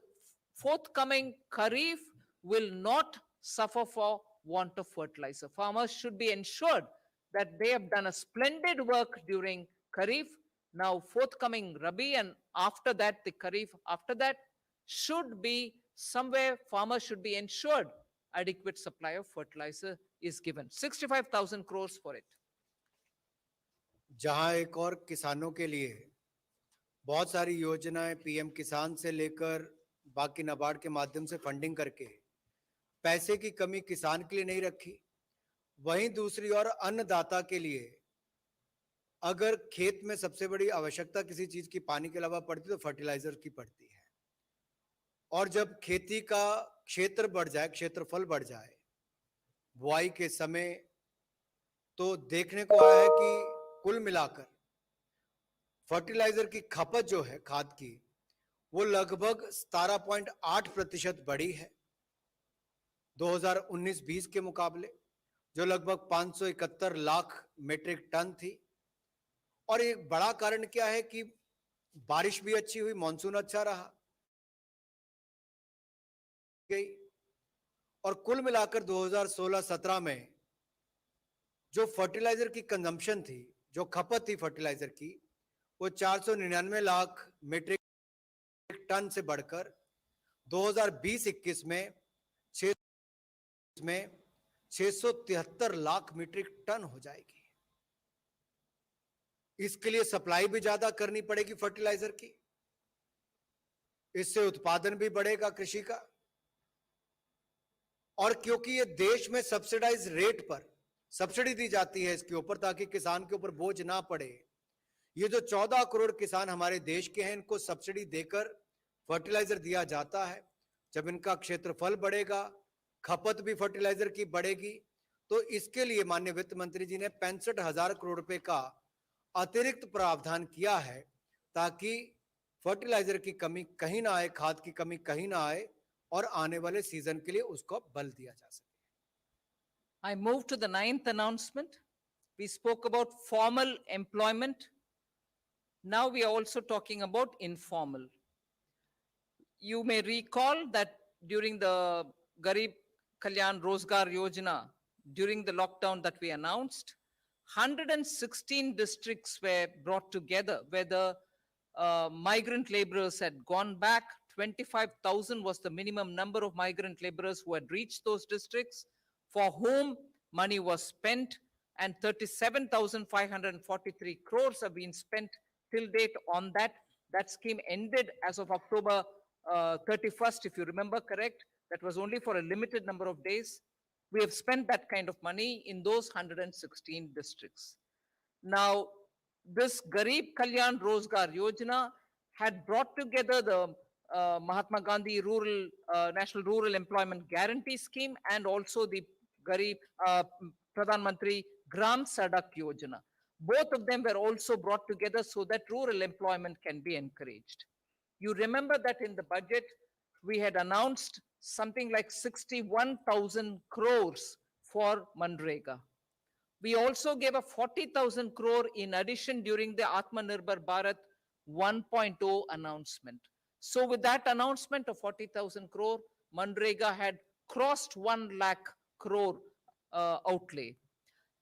forthcoming Kharif will not suffer for want of fertilizer. Farmers should be ensured that they have done a splendid work during Kharif. Now forthcoming Rabi and after that the Kharif after that should be somewhere farmers should be ensured adequate supply of fertilizer is given. 65,000 crores for it. जहां एक और किसानों के लिए बहुत सारी योजनाएं PM किसान से लेकर बाकी नाबार्ड के माध्यम से फंडिंग करके पैसे की कमी किसान के लिए नहीं रखी, वहीं दूसरी ओर अन्नदाता के लिए अगर खेत में सबसे बड़ी आवश्यकता किसी चीज की पानी के अलावा पड़ती तो फर्टिलाइजर की पड़ती है। और जब खेती का क्षेत्र बढ़ जाए, क्षेत्रफल बढ़ जाए बुआई के समय, तो देखने को आया है कि कुल मिलाकर फर्टिलाइजर की खपत जो है खाद की वो लगभग 17.8% बढ़ी है 2019-20 के मुकाबले, जो लगभग 571 लाख मीट्रिक टन थी। और एक बड़ा कारण क्या है कि बारिश भी अच्छी हुई, मॉनसून अच्छा रहा गई और कुल मिलाकर 2016-17 में जो फर्टिलाइजर की कंजम्पशन थी, जो खपत थी फर्टिलाइजर की, वो 499 लाख मीट्रिक टन से बढ़कर 2020-21 में 673 लाख मीट्रिक टन हो जाएगी। इसके लिए सप्लाई भी ज्यादा करनी पड़ेगी फर्टिलाइजर की, इससे उत्पादन भी बढ़ेगा कृषि का। और क्योंकि ये देश में सब्सिडाइज रेट पर सब्सिडी दी जाती है इसके ऊपर, ताकि किसान के ऊपर बोझ ना पड़े। ये जो 14 करोड़ किसान हमारे देश के हैं, इनको सब्सिडी देकर फर्टिलाइजर दिया जाता है। जब इनका क्षेत्रफल बढ़ेगा, खपत भी फर्टिलाइजर की बढ़ेगी, तो इसके लिए माननीय वित्त मंत्री जी ने 65,000 करोड़ रुपए का अतिरिक्त प्रावधान किया है, ताकि फर्टिलाइजर की कमी कहीं ना आए, खाद की कमी कहीं ना आए और आने वाले सीजन के लिए उसको बल दिया जा सके। I move to the 9th announcement. We spoke about formal employment. Now we are also talking about informal. You may recall that during the Garib Kalyan Rozgar Yojana, during the lockdown that we announced, 116 districts were brought together where the migrant laborers had gone back 25,000 was the minimum number of migrant laborers who had reached those districts, for whom money was spent, and 37,543 crores have been spent till date on that. That scheme ended as of October 31st, if you remember correct. That was only for a limited number of days. We have spent that kind of money in those 116 districts. Now, this Garib Kalyan Rozgar Yojana had brought together the Mahatma Gandhi National Rural Employment Guarantee Scheme and also the Garib Pradhan Mantri Gram Sadak Yojana. Both of them were also brought together so that rural employment can be encouraged. You remember that in the budget, we had announced something like 61,000 crores for Manrega. We also gave a 40,000 crore in addition during the Atmanirbhar Bharat 1.0 announcement. So with that announcement of 40,000 crore, Manrega had crossed 1 lakh crore outlay.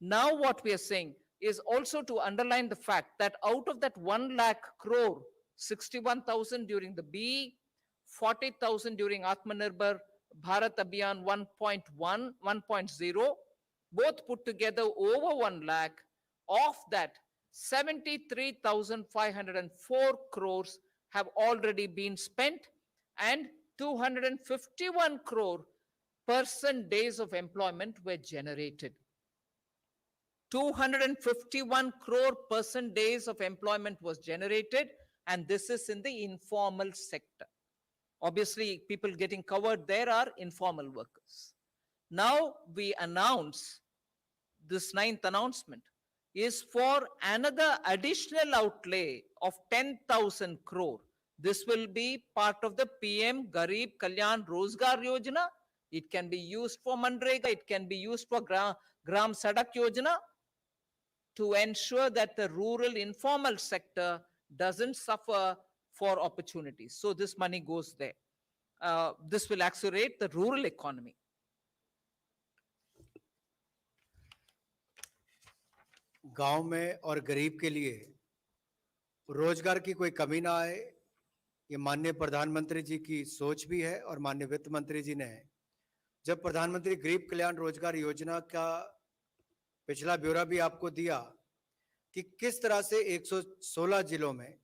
Now what we are saying is also to underline the fact that out of that 1 lakh crore, 61,000 during the BE, 40,000 during Atmanirbhar Bharat Abhiyan 1.0, both put together over 1 lakh. Of that, 73,504 crores have already been spent and 251 crore person days of employment were generated. 251 crore person days of employment was generated, and this is in the informal sector. Obviously, people getting covered there are informal workers. Now we announce this 9th announcement is for another additional outlay of 10,000 crore. This will be part of the PM Garib Kalyan Rozgar Yojana. It can be used for Manrega. It can be used for Gram Sadak Yojana to ensure that the rural informal sector doesn't suffer for opportunities. So this money goes there. This will accelerate the rural economy. गांव में और गरीब के लिए रोजगार की कोई कमी ना आए, ये माननीय प्रधानमंत्री जी की सोच भी है। और माननीय वित्त मंत्री जी ने जब प्रधानमंत्री गरीब कल्याण रोजगार योजना का पिछला ब्यौरा भी आपको दिया कि किस तरह से 116 जिलों में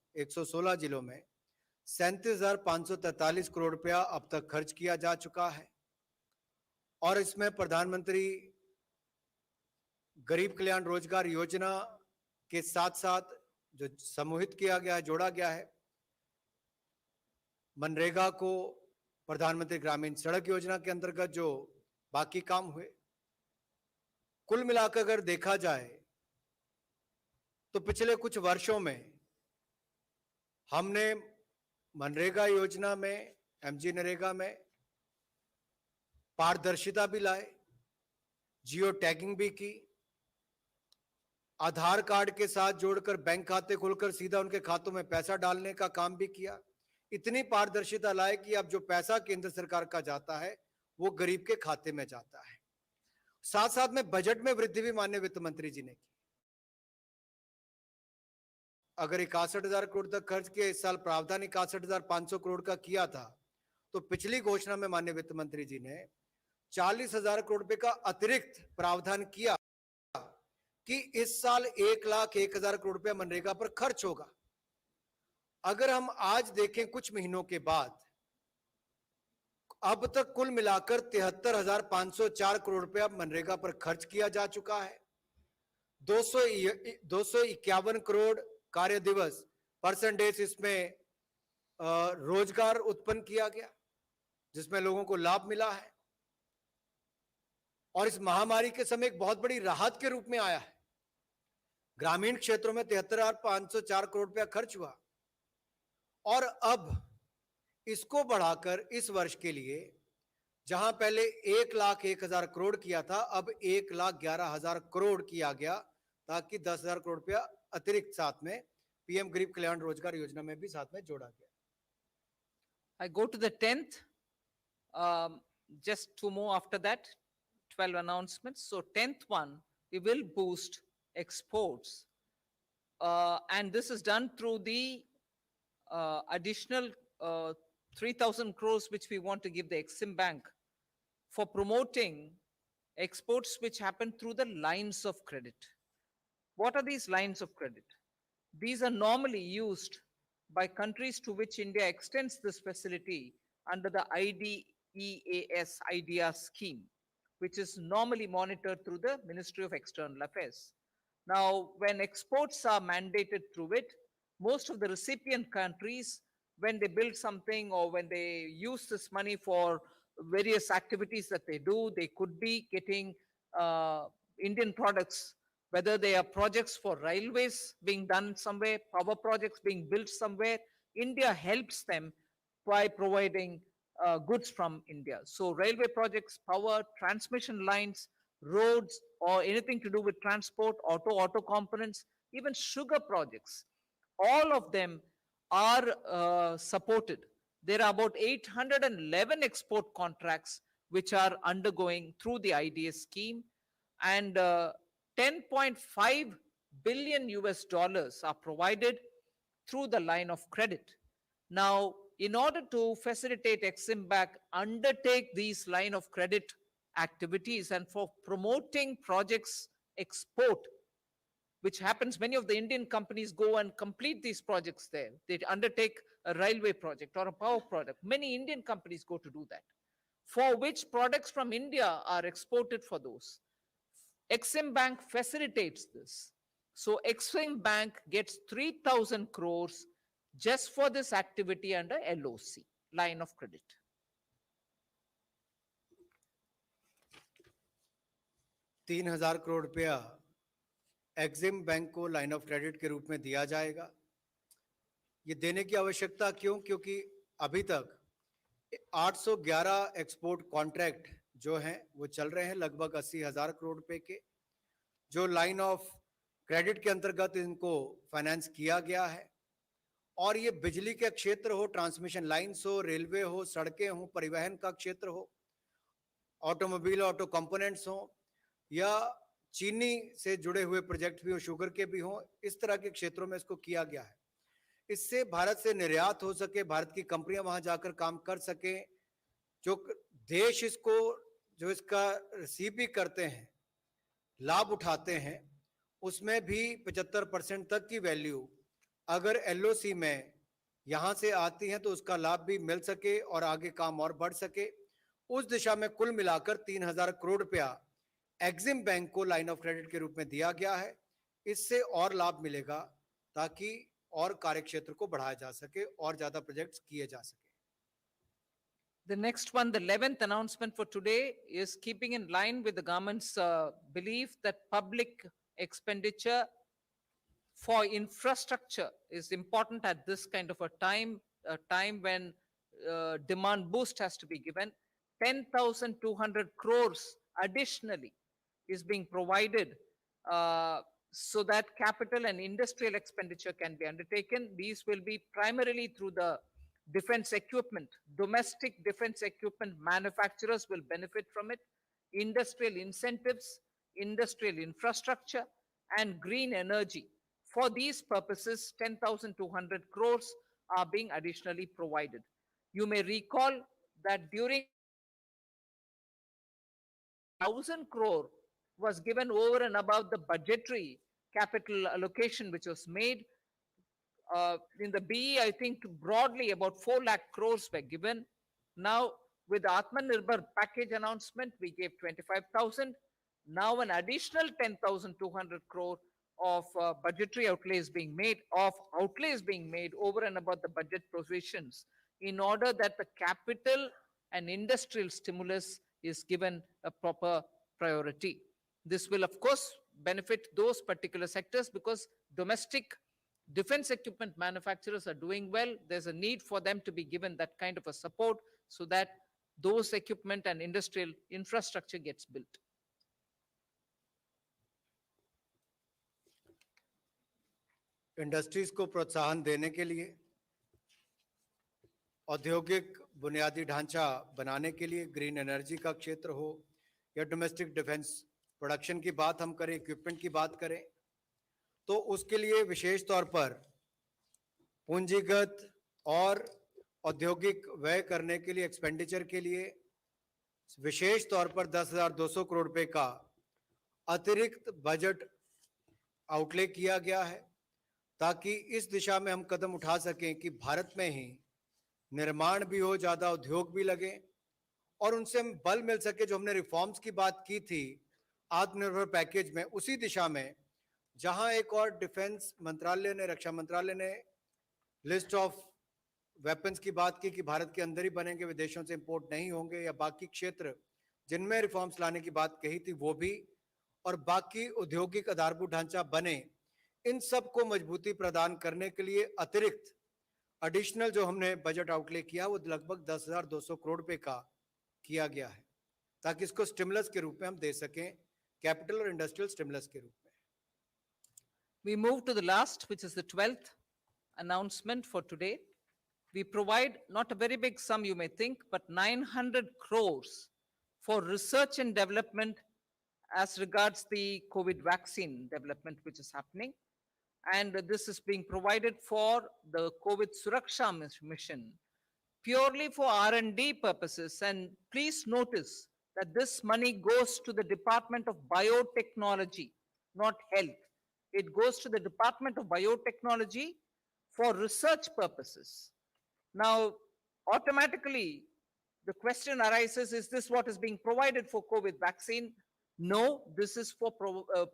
37,543 करोड़ रुपया अब तक खर्च किया जा चुका है। और इसमें प्रधानमंत्री गरीब कल्याण रोजगार योजना के साथ साथ जो समूहित किया गया है, जोड़ा गया है, मनरेगा को प्रधानमंत्री ग्रामीण सड़क योजना के अंतर्गत जो बाकी काम हुए, कुल मिलाकर अगर देखा जाए तो पिछले कुछ वर्षों में हमने मनरेगा योजना में, एमजी नरेगा में पारदर्शिता भी लाए, जियो टैगिंग भी की, आधार कार्ड के साथ जोड़कर बैंक खाते खोलकर सीधा उनके खातों में पैसा डालने का काम भी किया। इतनी पारदर्शिता लाए कि अब जो पैसा केंद्र सरकार का जाता है वो गरीब के खाते में जाता है। साथ साथ में बजट में वृद्धि भी माननीय वित्त मंत्री जी ने की। अगर 61,000 करोड़ तक खर्च किया, इस साल प्रावधान 61,500 करोड़ का किया था, तो पिछली घोषणा में माननीय वित्त मंत्री जी ने 40,000 करोड़ रुपए का अतिरिक्त प्रावधान किया कि इस साल 1,01,000 करोड़ रुपया मनरेगा पर खर्च होगा। अगर हम आज देखें कुछ महीनों के बाद, अब तक कुल मिलाकर 73,504 करोड़ रुपया मनरेगा पर खर्च किया जा चुका है। 251 करोड़ कार्य दिवस पर्सन डेज इसमें रोजगार उत्पन्न किया गया, जिसमें लोगों को लाभ मिला है और इस महामारी के समय एक बहुत बड़ी राहत के रूप में आया है। ग्रामीण क्षेत्रों में 73,504 करोड़ रुपया खर्च हुआ और अब इसको बढ़ाकर इस वर्ष के लिए जहां पहले 1,01,000 करोड़ किया था, अब 1,11,000 करोड़ किया गया, ताकि 10,000 करोड़ रुपया अतिरिक्त साथ में पीएम गरीब कल्याण रोजगार योजना में भी साथ में जोड़ा गया। I go to the 10th, just two more after that, 12 announcements. So 10th one, we will boost exports. And this is done through the additional 3,000 crores which we want to give the Exim Bank for promoting exports which happen through the lines of credit. What are these lines of credit? These are normally used by countries to which India extends this facility under the IDEA scheme, which is normally monitored through the Ministry of External Affairs. Now, when exports are mandated through it, most of the recipient countries, when they build something or when they use this money for various activities that they do, they could be getting Indian products, whether they are projects for railways being done somewhere, power projects being built somewhere. India helps them by providing goods from India. So railway projects, power, transmission lines, roads, or anything to do with transport, auto components, even sugar projects, all of them are supported. There are about 811 export contracts which are undergoing through the IDA scheme, and 10.5 billion US dollars are provided through the line of credit. Now, in order to facilitate Exim Bank undertake these line of credit activities and for promoting projects export, which happens, many of the Indian companies go and complete these projects there. They undertake a railway project or a power project. Many Indian companies go to do that, for which products from India are exported for those. Exim Bank facilitates this. So Exim Bank gets 3,000 crores just for this activity under LOC, line of credit. ₹3,000 crore रुपया Exim bank को line of credit के रूप में दिया जाएगा। ये देने की आवश्यकता क्यों? क्योंकि अभी तक 811 एक्सपोर्ट कॉन्ट्रैक्ट जो हैं वो चल रहे हैं, लगभग 80,000 करोड़ रुपए के, जो लाइन ऑफ क्रेडिट के अंतर्गत इनको फाइनेंस किया गया है। और ये बिजली के क्षेत्र हो, ट्रांसमिशन लाइन्स हो, रेलवे हो, सड़कें हो, परिवहन का क्षेत्र हो, ऑटोमोबाइल ऑटो कंपोनेंट्स हो, या चीनी से जुड़े हुए प्रोजेक्ट भी हो, शुगर के भी हो, इस तरह के क्षेत्रों में इसको किया गया है। इससे भारत से निर्यात हो सके, भारत की कंपनियां वहां जाकर काम कर सके, जो देश इसको जो इसका रिसीव भी करते हैं, लाभ उठाते हैं, उसमें भी 75% तक की वैल्यू अगर एलओसी में यहां से आती है तो उसका लाभ भी मिल सके और आगे काम और बढ़ सके। उस दिशा में कुल मिलाकर 3,000 करोड़ रुपया एक्सिम बैंक को लाइन ऑफ क्रेडिट के रूप में दिया गया है। इससे और लाभ मिलेगा ताकि और कार्यक्षेत्र को बढ़ाया जा सके और ज्यादा प्रोजेक्ट्स किए जा सके। The next one, the 11th announcement for today, is keeping in line with the government's belief that public expenditure for infrastructure is important at this kind of a time when demand boost has to be given. 10,200 crores additionally is being provided so that capital and industrial expenditure can be undertaken. These will be primarily through the defense equipment. Domestic defense equipment manufacturers will benefit from it. Industrial incentives, industrial infrastructure, and green energy. For these purposes, 10,200 crores are being additionally provided. You may recall that during 1,000 crore was given over and above the budgetary capital allocation which was made. In the BE, I think broadly about 4 lakh crores were given. Now, with the Atmanirbhar package announcement, we gave 25,000. Now, an additional 10,200 crore of budgetary outlays being made, over and above the budget provisions, in order that the capital and industrial stimulus is given a proper priority. This will, of course, benefit those particular sectors because domestic defense equipment manufacturers are doing well. There's a need for them to be given that kind of a support so that those equipment and industrial infrastructure gets built. Industries को प्रोत्साहन देने के लिए, औद्योगिक बुनियादी ढांचा बनाने के लिए, ग्रीन एनर्जी का क्षेत्र हो या डोमेस्टिक डिफेंस प्रोडक्शन की बात हम करें, इक्विपमेंट की बात करें, तो उसके लिए विशेष तौर पर पूंजीगत और औद्योगिक व्यय करने के लिए, एक्सपेंडिचर के लिए विशेष तौर पर 10,200 करोड़ रुपए का अतिरिक्त बजट आउटले किया गया है, ताकि इस दिशा में हम कदम उठा सकें कि भारत में ही निर्माण भी हो, ज्यादा उद्योग भी लगे और उनसे हम बल मिल सके। जो हमने रिफॉर्म्स की बात की थी आत्मनिर्भर पैकेज में, उसी दिशा में जहां एक और डिफेंस मंत्रालय ने, रक्षा मंत्रालय ने लिस्ट ऑफ वेपन्स की बात की कि भारत के अंदर ही बनेंगे, विदेशों से इंपोर्ट नहीं होंगे, या बाकी क्षेत्र जिनमें रिफॉर्म्स लाने की बात कही थी वो भी, और बाकी औद्योगिक आधारभूत ढांचा बने, इन सब को मजबूती प्रदान करने के लिए अतिरिक्त एडिशनल जो हमने बजट आउटले किया वो लगभग 10,200 करोड़ रुपए का किया गया है, ताकि इसको स्टिमुलस के रूप में हम दे सकें, कैपिटल और इंडस्ट्रियल स्टिमुलस के रूप में। We move to the last, which is the 12th announcement for today. We provide not a very big sum, you may think, but 900 crores for research and development as regards the COVID vaccine development, which is happening. And this is being provided for the COVID Suraksha mission, purely for R&D purposes. And please notice that this money goes to the Department of Biotechnology, not health. It goes to the Department of Biotechnology for research purposes. Now, automatically, the question arises, is this what is being provided for COVID vaccine? No, this is for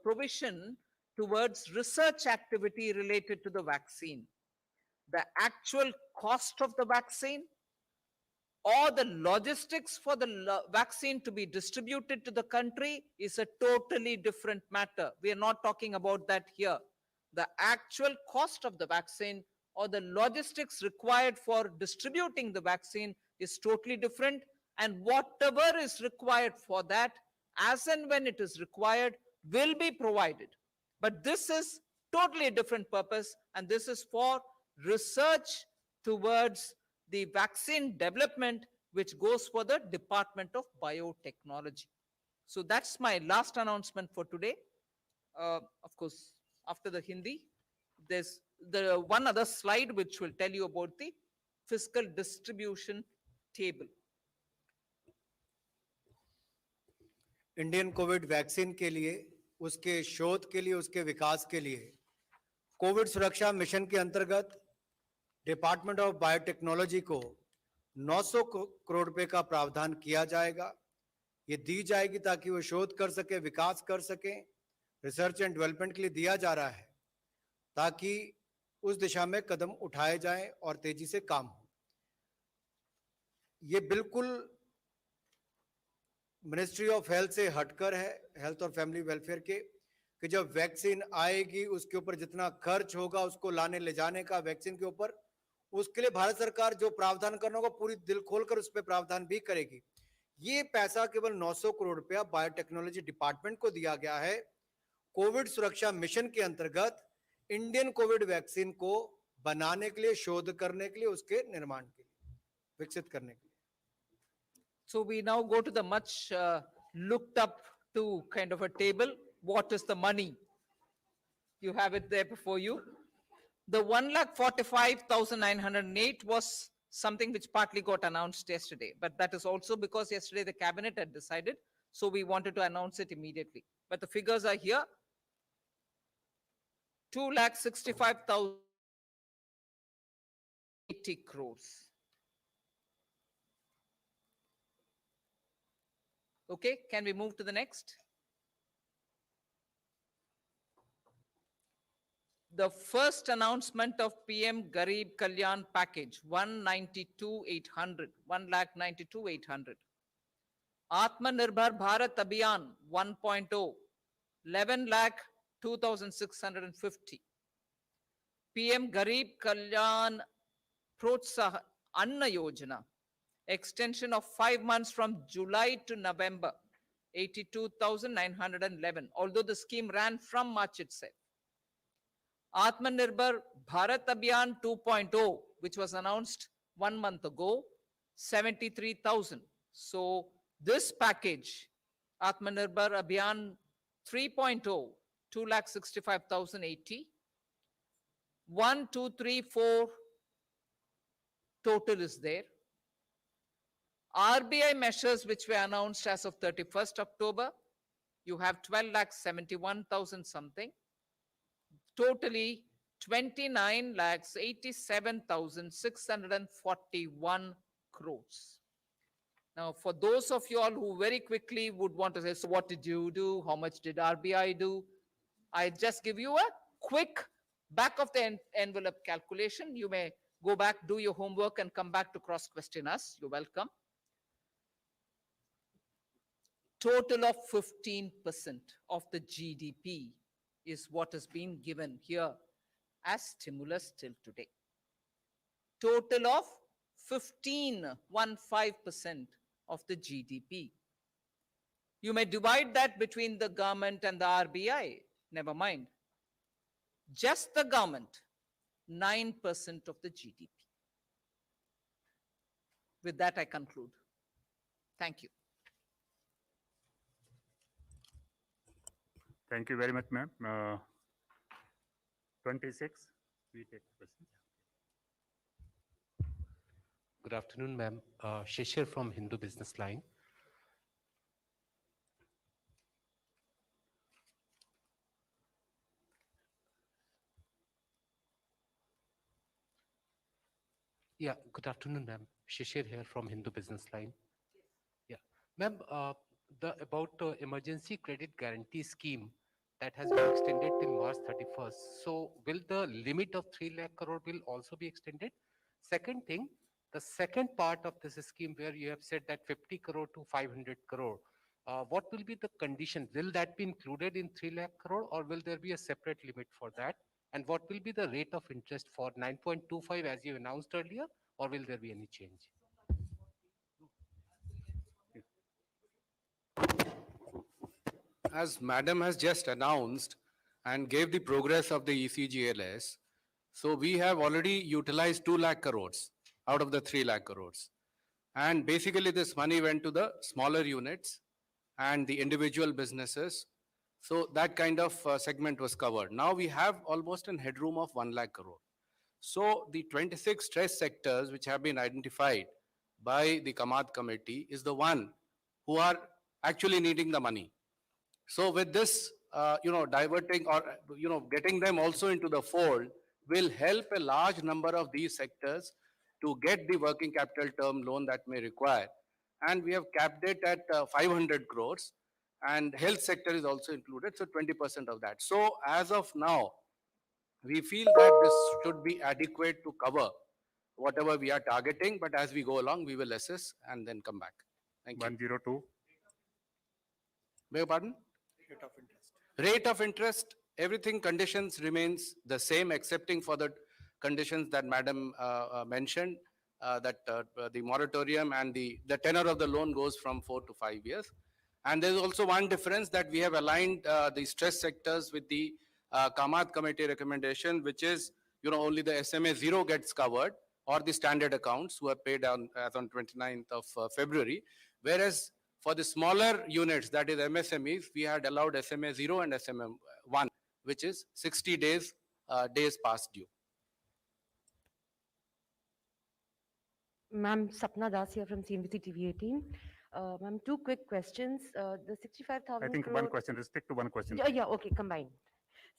provision towards research activity related to the vaccine. The actual cost of the vaccine or the logistics for the vaccine to be distributed to the country is a totally different matter. We are not talking about that here. The actual cost of the vaccine or the logistics required for distributing the vaccine is totally different, and whatever is required for that, as and when it is required, will be provided. But this is totally a different purpose, and this is for research towards the vaccine development, which goes for the Department of Biotechnology. So that's my last announcement for today. Of course, after the Hindi, there's the one other slide which will tell you about the fiscal distribution table. Indian Covid vaccine के लिए, उसके शोध के लिए, उसके विकास के लिए Covid सुरक्षा मिशन के अंतर्गत डिपार्टमेंट ऑफ बायोटेक्नोलॉजी को 900 करोड़ रुपए का प्रावधान किया जाएगा। ये दी जाएगी ताकि वो शोध कर सके, विकास कर सके, रिसर्च एंड डेवलपमेंट के लिए दिया जा रहा है, ताकि उस दिशा में कदम उठाए जाएं और तेजी से काम हो। ये बिल्कुल मिनिस्ट्री ऑफ हेल्थ से हटकर है, हेल्थ और फैमिली वेलफेयर के, कि जब वैक्सीन आएगी उसके ऊपर जितना खर्च होगा उसको लाने ले जाने का वैक्सीन के ऊपर, उसके लिए भारत सरकार जो प्रावधान करना होगा पूरी दिल खोलकर उस पर प्रावधान भी करेगी। ये पैसा केवल 900 करोड़ रुपया बायोटेक्नोलॉजी डिपार्टमेंट को दिया गया है कोविड सुरक्षा मिशन के अंतर्गत इंडियन कोविड वैक्सीन को बनाने के लिए, शोध करने के लिए, उसके निर्माण के लिए, विकसित करने के लिए। So we now go to the much looked up to kind of a table. What is the money? You have it there before you. The 1,45,908 was something which partly got announced yesterday, but that is also because yesterday the cabinet had decided, so we wanted to announce it immediately. But the figures are here. 2,65,080 crores. Okay, can we move to the next? The first announcement of PM Garib Kalyan package, 192,800, 1,92,800. Atmanirbhar Bharat Abhiyan 1.0, 11,02,650. PM Garib Kalyan Protsahan Anna Yojana, extension of 5 months from July to November, 82,911, although the scheme ran from March itself. Atmanirbhar Bharat Abhiyan 2.0, which was announced 1 month ago, 73,000. So this package, Atmanirbhar Abhiyan 3.0, 2,65,080. 1, 2, 3, 4, total is there. RBI measures which were announced as of 31st October, you have 12,71,000 something. Totally 29,87,641 crores. Now, for those of you all who very quickly would want to say, so what did you do? How much did RBI do? I just give you a quick back of the envelope calculation. You may go back, do your homework, and come back to cross question us. You're welcome. Total of 15% of the GDP is what has been given here as stimulus till today. Total of 15% of the GDP. You may divide that between the government and the RBI. Never mind. Just the government, 9% of the GDP. With that, I conclude. Thank you. Thank you very much, ma'am. 26, we take questions. Good afternoon, ma'am. Shishir from Hindu Business Line. Yeah, good afternoon, ma'am. Shishir here from Hindu Business Line. Yeah, ma'am, about emergency credit guarantee scheme that has been extended till March 31st. So will the limit of 3 lakh crore will also be extended? Second thing, the second part of this scheme where you have said that 50 crore to 500 crore, what will be the condition? Will that be included in 3 lakh crore or will there be a separate limit for that? And what will be the rate of interest for 9.25 as you announced earlier, or will there be any change? As Madam has just announced and gave the progress of the ECGLS, so we have already utilized 2 lakh crores out of the 3 lakh crores. And basically this money went to the smaller units and the individual businesses. So that kind of segment was covered. Now we have almost a headroom of 1 lakh crore. So the 26 stress sectors which have been identified by the Kamath committee is the one who are actually needing the money. So with this, diverting or, getting them also into the fold will help a large number of these sectors to get the working capital term loan that may require. And we have capped it at 500 crores and health sector is also included. So 20% of that. So as of now, we feel that this should be adequate to cover whatever we are targeting. But as we go along, we will assess and then come back. Thank you. 102. Beg your pardon? Rate of interest. Rate of interest, everything conditions remains the same excepting for the conditions that Madam mentioned, that the moratorium and the tenor of the loan goes from 4 to 5 years. And there's also one difference that we have aligned the stress sectors with the Kamath committee recommendation, which is, only the SMA 0 gets covered or the standard accounts who are paid on as on 29th of February. Whereas for the smaller units, that is MSMEs, we had allowed SMA 0 and SMA 1, which is 60 days past due. Ma'am, Sapna Das here from CNBC TV 18. Ma'am, two quick questions. The 65,000 I think crore... one question, restrict to one question. Yeah, okay, combined.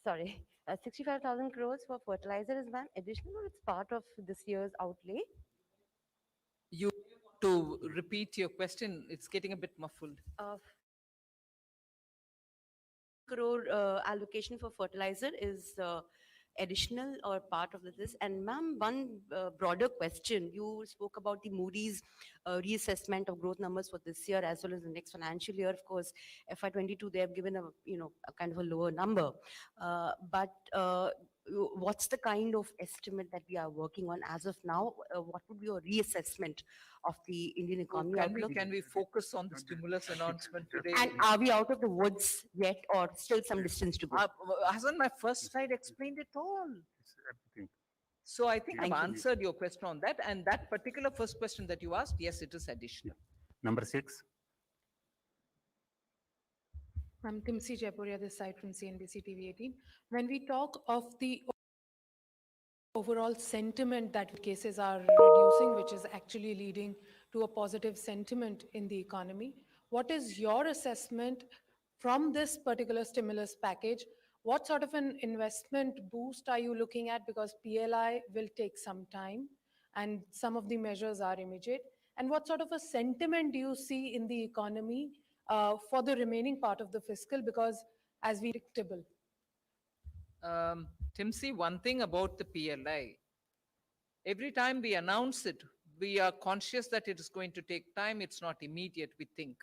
Sorry. 65,000 crores for fertilizer is, ma'am, additional or it's part of this year's outlay? You to repeat your question, it's getting a bit muffled. Crore allocation for fertilizer is additional or part of this? And ma'am, one broader question. You spoke about the Moody's reassessment of growth numbers for this year as well as the next financial year. Of course, FY22 they have given a kind of a lower number. But what's the kind of estimate that we are working on as of now? What would be your reassessment of the Indian economy outlook? Can we focus on the stimulus announcement today? And are we out of the woods yet or still some distance to go? Hasn't my first slide explained it all? It's everything. So I think I've Thank you. answered your question on that. And that particular first question that you asked, yes, it is additional. Number 6. I'm Timsi Jaipuria, this side from CNBC TV 18. When we talk of the overall sentiment that cases are reducing, which is actually leading to a positive sentiment in the economy. What is your assessment from this particular stimulus package? What sort of an investment boost are you looking at? Because PLI will take some time and some of the measures are immediate. And what sort of a sentiment do you see in the economy for the remaining part of the fiscal? Because as we predictable. Timsy, one thing about the PLI, every time we announce it, we are conscious that it is going to take time. It's not immediate, we think.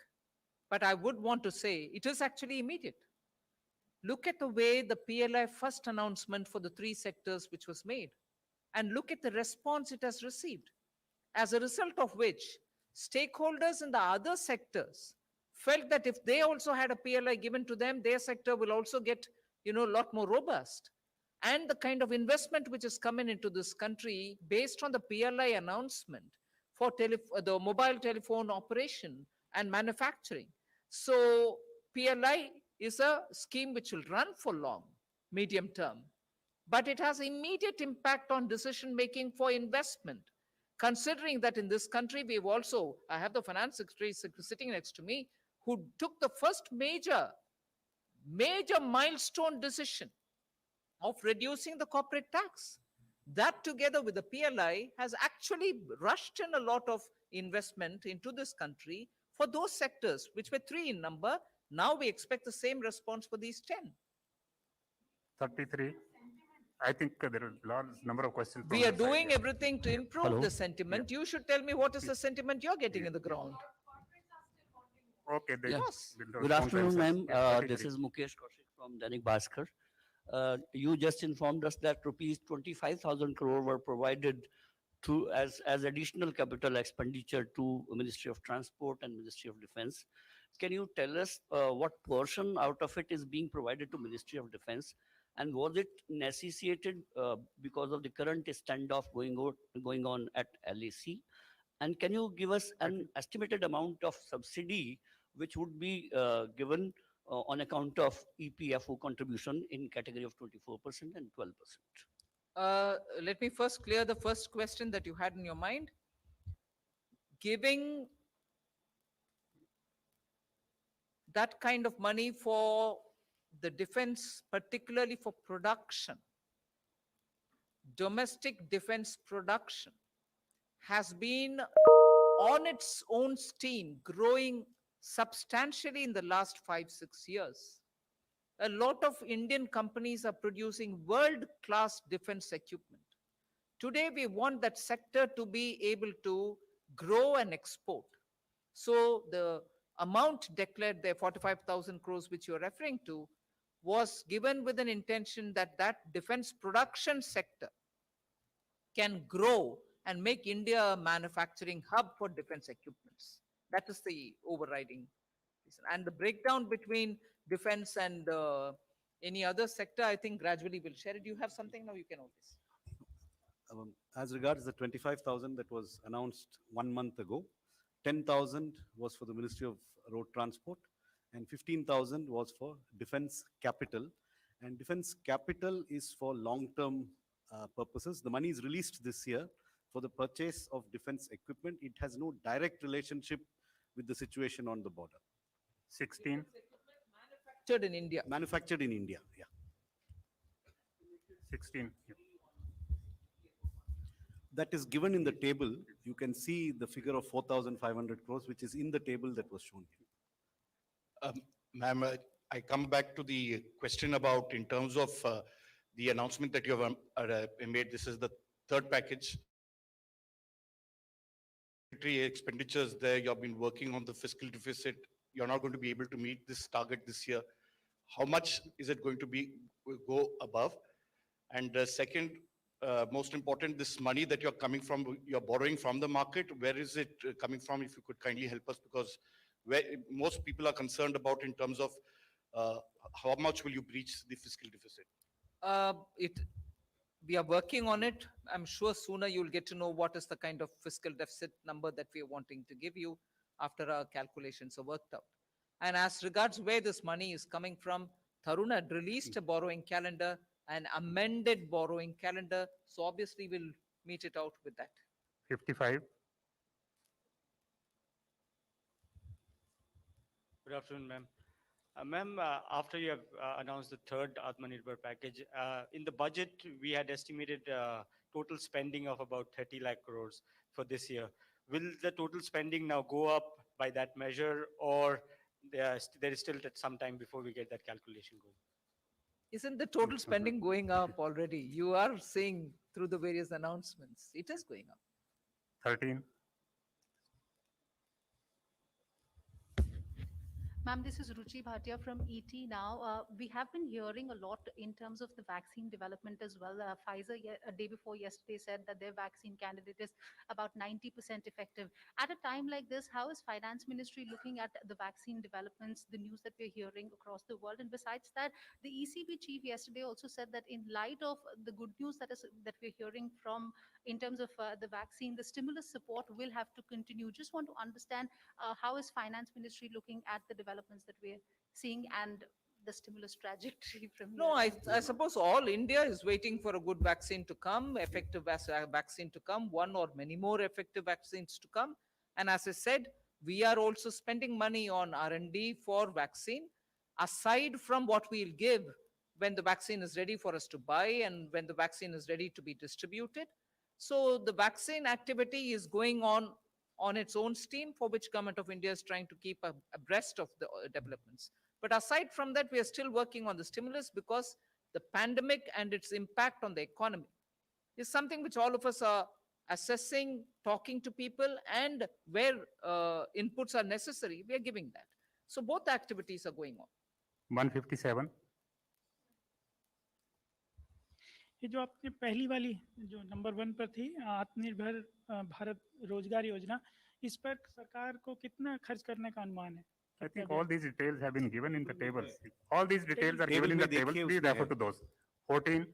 But I would want to say it is actually immediate. Look at the way the PLI first announcement for the three sectors which was made, and look at the response it has received. As a result of which, stakeholders in the other sectors felt that if they also had a PLI given to them, their sector will also get, a lot more robust. And the kind of investment which is coming into this country based on the PLI announcement for the mobile telephone operation and manufacturing. So PLI is a scheme which will run for long, medium term, but it has immediate impact on decision making for investment. Considering that in this country, we've also, I have the finance secretary sitting next to me, who took the first major milestone decision of reducing the corporate tax. That together with the PLI has actually rushed in a lot of investment into this country for those sectors, which were 3 in number. Now we expect the same response for these 10. 33. I think there are a large number of questions. We from are your side doing here. everything to improve Hello? the sentiment. You should tell me what is the sentiment you're getting in the ground. Okay. Yeah. Yes. the Good response afternoon, answers. ma'am. Yeah, This 33. is Mukesh Kaushik from Dainik Bhaskar. You just informed us that rupees 25,000 crore were provided to as additional capital expenditure to Ministry of Transport and Ministry of Defense. Can you tell us what portion out of it is being provided to Ministry of Defense? And was it necessitated because of the current standoff going on at LAC? And can you give us an estimated amount of subsidy which would be given on account of EPFO contribution in category of 24% and 12%? Let me first clear the first question that you had in your mind. Giving that kind of money for the defense, particularly for production, domestic defense production, has been on its own steam growing substantially in the last 5-6 years. A lot of Indian companies are producing world-class defense equipment. Today, we want that sector to be able to grow and export. So the amount declared there, 45,000 crores, which you're referring to, was given with an intention that that defense production sector can grow and make India a manufacturing hub for defense equipments. That is the overriding reason. And the breakdown between defense and any other sector, I think gradually we'll share it. Do you have something? No, you can always. As regards the 25,000 that was announced 1 month ago, 10,000 was for the Ministry of Road Transport and 15,000 was for Defense Capital. And Defense Capital is for long-term purposes. The money is released this year for the purchase of defense equipment. It has no direct relationship with the situation on the border. 16. Manufactured in India. Manufactured in India, yeah. 16. Yeah. That is given in the table. You can see the figure of 4,500 crores, which is in the table that was shown here. Ma'am, I come back to the question about in terms of the announcement that you have made. This is the third package. Expenditures there, you have been working on the fiscal deficit. You're not going to be able to meet this target this year. How much is it going to go above? And second, most important, this money that you're borrowing from the market, where is it coming from? If you could kindly help us, because most people are concerned about in terms of how much will you breach the fiscal deficit? We are working on it. I'm sure sooner you'll get to know what is the kind of fiscal deficit number that we are wanting to give you after our calculations are worked out. And as regards where this money is coming from, Tarun had released a borrowing calendar. an amended borrowing calendar. So obviously we'll meet it out with that. 55. Good afternoon, ma'am. Ma'am, after you have announced the third Atmanirbhar package, in the budget, we had estimated total spending of about 30 lakh crores for this year. Will the total spending now go up by that measure, or there is still some time before we get that calculation going? Isn't the total spending going up already? You are seeing through the various announcements. It is going up. 13. Ma'am, this is Ruchi Bhatia from ET now. We have been hearing a lot in terms of the vaccine development as well. Pfizer, a day before yesterday, said that their vaccine candidate is about 90% effective. At a time like this, how is Finance Ministry looking at the vaccine developments, the news that we're hearing across the world? And besides that, the ECB chief yesterday also said that in light of the good news that we're hearing from in terms of the vaccine, the stimulus support will have to continue. Just want to understand how is Finance Ministry looking at the developments that we're seeing and the stimulus trajectory from here? No, I suppose all India is waiting for a good vaccine to come, effective vaccine to come, one or many more effective vaccines to come. And as I said, we are also spending money on R&D for vaccine, aside from what we'll give when the vaccine is ready for us to buy and when the vaccine is ready to be distributed. So the vaccine activity is going on its own steam, for which Government of India is trying to keep abreast of the developments. But aside from that, we are still working on the stimulus because the pandemic and its impact on the economy is something which all of us are assessing, talking to people, and where inputs are necessary, we are giving that. So both activities are going on. 157. ये जो आपने पहली वाली जो number 1 पर थी आत्मनिर्भर भारत रोजगार योजना, इस पर सरकार को कितना खर्च करने का अनुमान है? I think all these details have been given in the tables. All these details are given in the table. Please refer to those. 14.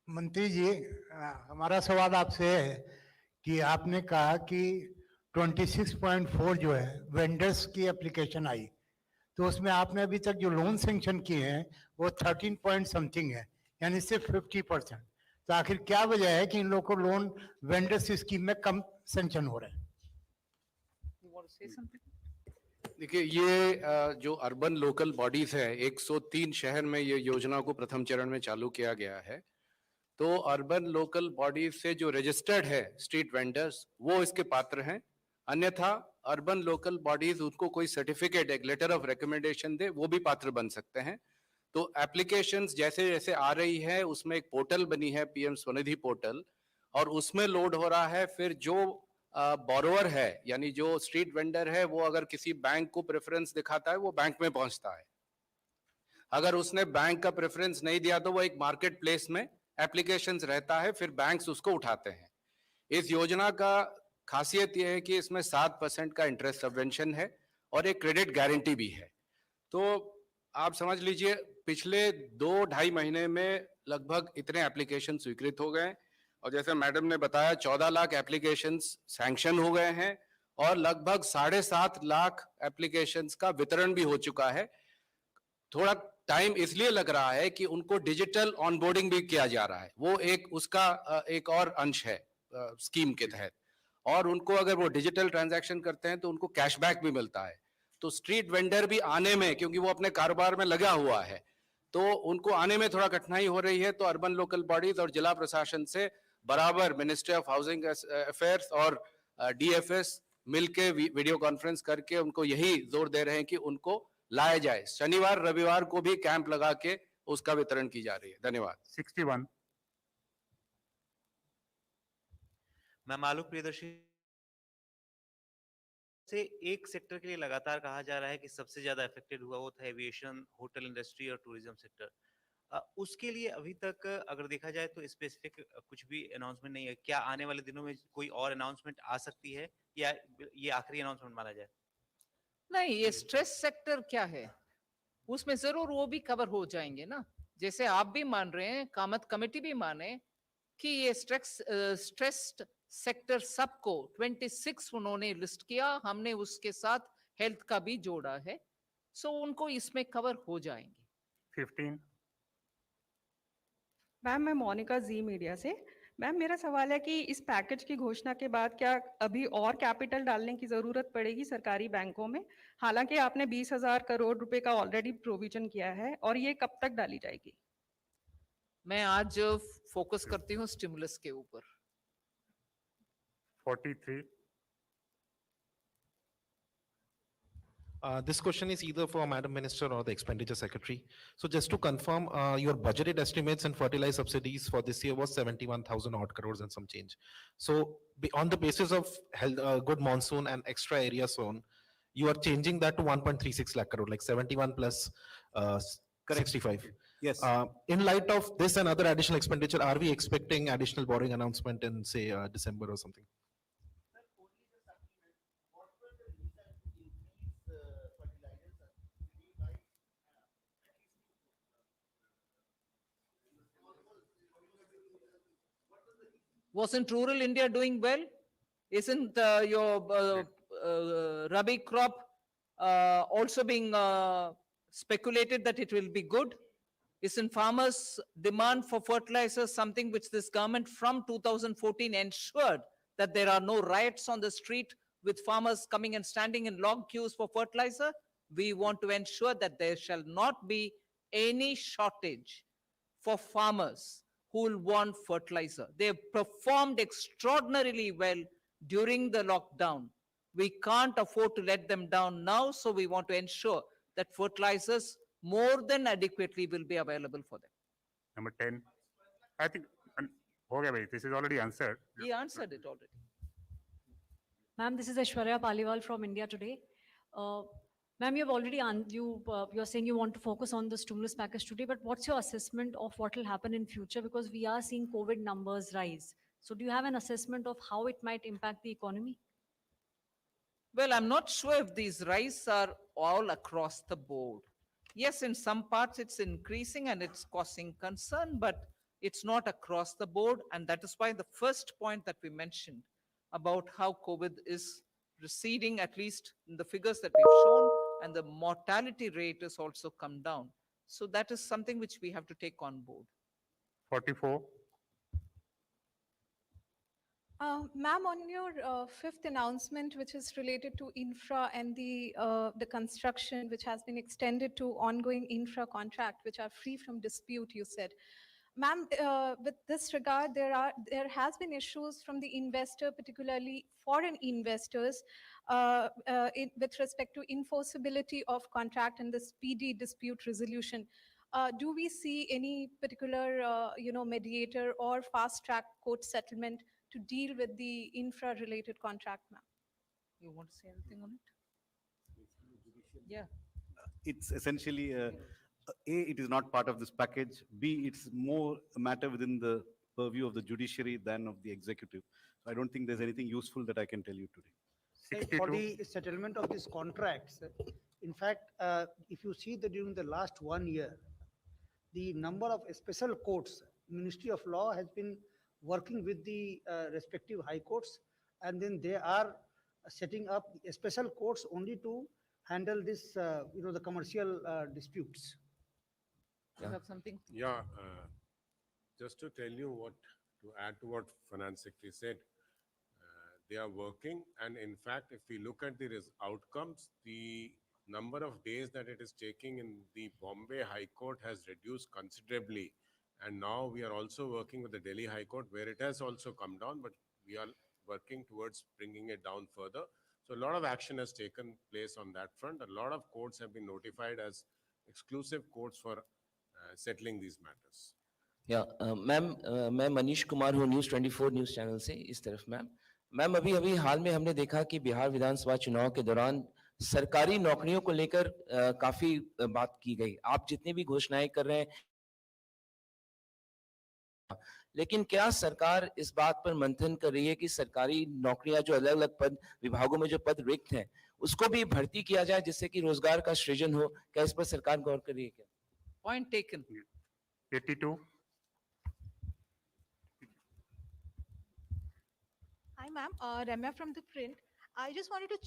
मंत्री जी, हमारा सवाल आपसे है कि आपने कहा कि 26.4 जो है वेंडर्स की एप्लीकेशन आई, तो उसमें आपने अभी तक जो लोन सैंक्शन किए हैं वो 13 पॉइंट समथिंग है, यानी सिर्फ 50%. तो आखिर क्या वजह है कि इन लोगों को लोन वेंडर्स स्कीम में कम सैंक्शन हो रहे हैं? देखिए, ये जो अर्बन लोकल बॉडीज है, 103 शहर में ये योजना को प्रथम चरण में चालू किया गया है. तो अर्बन लोकल बॉडीज से जो रजिस्टर्ड है स्ट्रीट वेंडर्स, वो इसके पात्र हैं. अन्यथा अर्बन लोकल बॉडीज उनको कोई सर्टिफिकेट, एक लेटर ऑफ रिकमेंडेशन दे, वो भी पात्र बन सकते हैं. तो एप्लीकेशंस जैसे जैसे आ रही है, उसमें एक पोर्टल बनी है, पीएम स्वनिधि पोर्टल, और उसमें लोड हो रहा है. फिर जो बोरोवर है, यानी जो स्ट्रीट वेंडर है, वो अगर किसी बैंक को प्रेफरेंस दिखाता है, वो बैंक में पहुंचता है. अगर उसने बैंक का प्रेफरेंस नहीं दिया तो वो एक मार्केट प्लेस में एप्लीकेशंस रहता है, फिर बैंक्स उसको उठाते हैं. इस योजना का खासियत यह है कि इसमें 7% का इंटरेस्ट सबवेंशन है और एक क्रेडिट गारंटी भी है. तो आप समझ लीजिए, पिछले 2-2.5 महीने में लगभग इतने एप्लीकेशन स्वीकृत हो गए, और जैसे मैडम ने बताया 14 लाख एप्लीकेशंस सैंक्शन हो गए हैं और लगभग 7.5 लाख एप्लीकेशंस का वितरण भी हो चुका है. थोड़ा टाइम इसलिए लग रहा है कि उनको डिजिटल ऑनबोर्डिंग भी किया जा रहा है, वो एक उसका एक और अंश है स्कीम के तहत. और उनको अगर वो डिजिटल ट्रांजैक्शन करते हैं तो उनको कैशबैक भी मिलता है. तो स्ट्रीट वेंडर भी आने में, क्योंकि वो अपने कारोबार में लगा हुआ है, तो उनको आने में थोड़ा कठिनाई हो रही है. तो अर्बन लोकल बॉडीज और जिला प्रशासन से बराबर मिनिस्ट्री ऑफ हाउसिंग अफेयर्स और डीएफएस मिलके वीडियो कॉन्फ्रेंस करके उनको यही जोर दे रहे हैं कि उनको लाया जाए. शनिवार रविवार को भी कैंप लगा के उसका वितरण की जा रही है. धन्यवाद. 61. मैम, आलोक प्रियदर्शी से एक सेक्टर के लिए लगातार कहा जा रहा है कि सबसे ज्यादा अफेक्टेड हुआ वो था एविएशन, होटल इंडस्ट्री और टूरिज्म सेक्टर. उसके लिए अभी तक अगर देखा जाए तो स्पेसिफिक कुछ भी अनाउंसमेंट नहीं है. क्या आने वाले दिनों में कोई और अनाउंसमेंट आ सकती है या ये आखिरी अनाउंसमेंट माना जाए? नहीं, ये स्ट्रेस सेक्टर क्या है, उसमें जरूर वो भी कवर हो जाएंगे ना. जैसे आप भी मान रहे हैं, कामत कमेटी भी माने कि ये स्ट्रेस्ड सेक्टर सबको 26 उन्होंने लिस्ट किया, हमने उसके साथ हेल्थ का भी जोड़ा है, सो उनको इसमें कवर हो जाएंगे। 15. मैम मैं मोनिका जी मीडिया से। मैम मेरा सवाल है कि इस पैकेज की घोषणा के बाद क्या अभी और कैपिटल डालने की जरूरत पड़ेगी सरकारी बैंकों में? हालांकि आपने 20,000 करोड़ रुपए का ऑलरेडी प्रोविजन किया है, और ये कब तक डाली जाएगी? मैं आज फोकस करती हूँ स्टिमुलस के ऊपर। 43. This question is either for Madam Minister or the Expenditure Secretary. So just to confirm, your budgeted estimates and fertilizer subsidies for this year was 71,000 odd crores and some change. So on the basis of good monsoon and extra area sown, you are changing that to 1.36 lakh crore, like 71 plus 65. Yes. In light of this and other additional expenditure, are we expecting additional borrowing announcement in, say, December or something? Wasn't rural India doing well? Isn't your Rabi crop also being speculated that it will be good? Isn't farmers' demand for fertilizer something which this government from 2014 ensured that there are no riots on the street with farmers coming and standing in long queues for fertilizer? We want to ensure that there shall not be any shortage for farmers who will want fertilizer. They have performed extraordinarily well during the lockdown. We can't afford to let them down now, so we want to ensure that fertilizers more than adequately will be available for them. Number 10. I think, okay, bhai, this is already answered. He answered it already. Ma'am, this is Aishwarya Paliwal from India Today. Ma'am, you have already, you're saying you want to focus on the stimulus package today, but what's your assessment of what will happen in future? Because we are seeing COVID numbers rise. So do you have an assessment of how it might impact the economy? Well, I'm not sure if these rise are all across the board. Yes, in some parts it's increasing and it's causing concern, but it's not across the board. And that is why the first point that we mentioned about how COVID is receding, at least in the figures that we've shown, and the mortality rate has also come down. So that is something which we have to take on board. 44. Ma'am, on your fifth announcement, which is related to infra and the construction, which has been extended to ongoing infra contract, which are free from dispute, you said. Ma'am, with this regard, there has been issues from the investor, particularly foreign investors, with respect to enforceability of contract and the speedy dispute resolution. Do we see any particular, mediator or fast-track court settlement to deal with the infra-related contract, ma'am? You want to say anything on it? Yeah. It's essentially it is not part of this package. B, it's more a matter within the purview of the judiciary than of the executive. So I don't think there's anything useful that I can tell you today. For the settlement of these contracts, in fact, if you see that during the last 1 year, the number of special courts, Ministry of Law has been working with the respective high courts, and then they are setting up special courts only to handle this, the commercial disputes. You have something? Yeah, just to tell you to add to what Finance Secretary said, they are working, and in fact, if we look at the outcomes, the number of days that it is taking in the Bombay High Court has reduced considerably. And now we are also working with the Delhi High Court, where it has also come down, but we are working towards bringing it down further. So a lot of action has taken place on that front. A lot of courts have been notified as exclusive courts for settling these matters. या ma'am मैं मनीष कुमार हूँ news 24 news channel से इस तरफ ma'am अभी हाल में हमने देखा कि बिहार विधानसभा चुनाव के दौरान सरकारी नौकरियों को लेकर काफी बात की गई। आप जितनी भी घोषणाएं कर रहे हैं, लेकिन क्या सरकार इस बात पर मंथन कर रही है कि सरकारी नौकरियां जो अलग अलग पद विभागों में जो पद रिक्त हैं उसको भी भर्ती किया जाए जिससे कि रोजगार का सृजन हो? क्या इस पर सरकार गौर कर रही है क्या? Point taken. 82. Hi, ma'am. Ramya from the print. I just wanted to,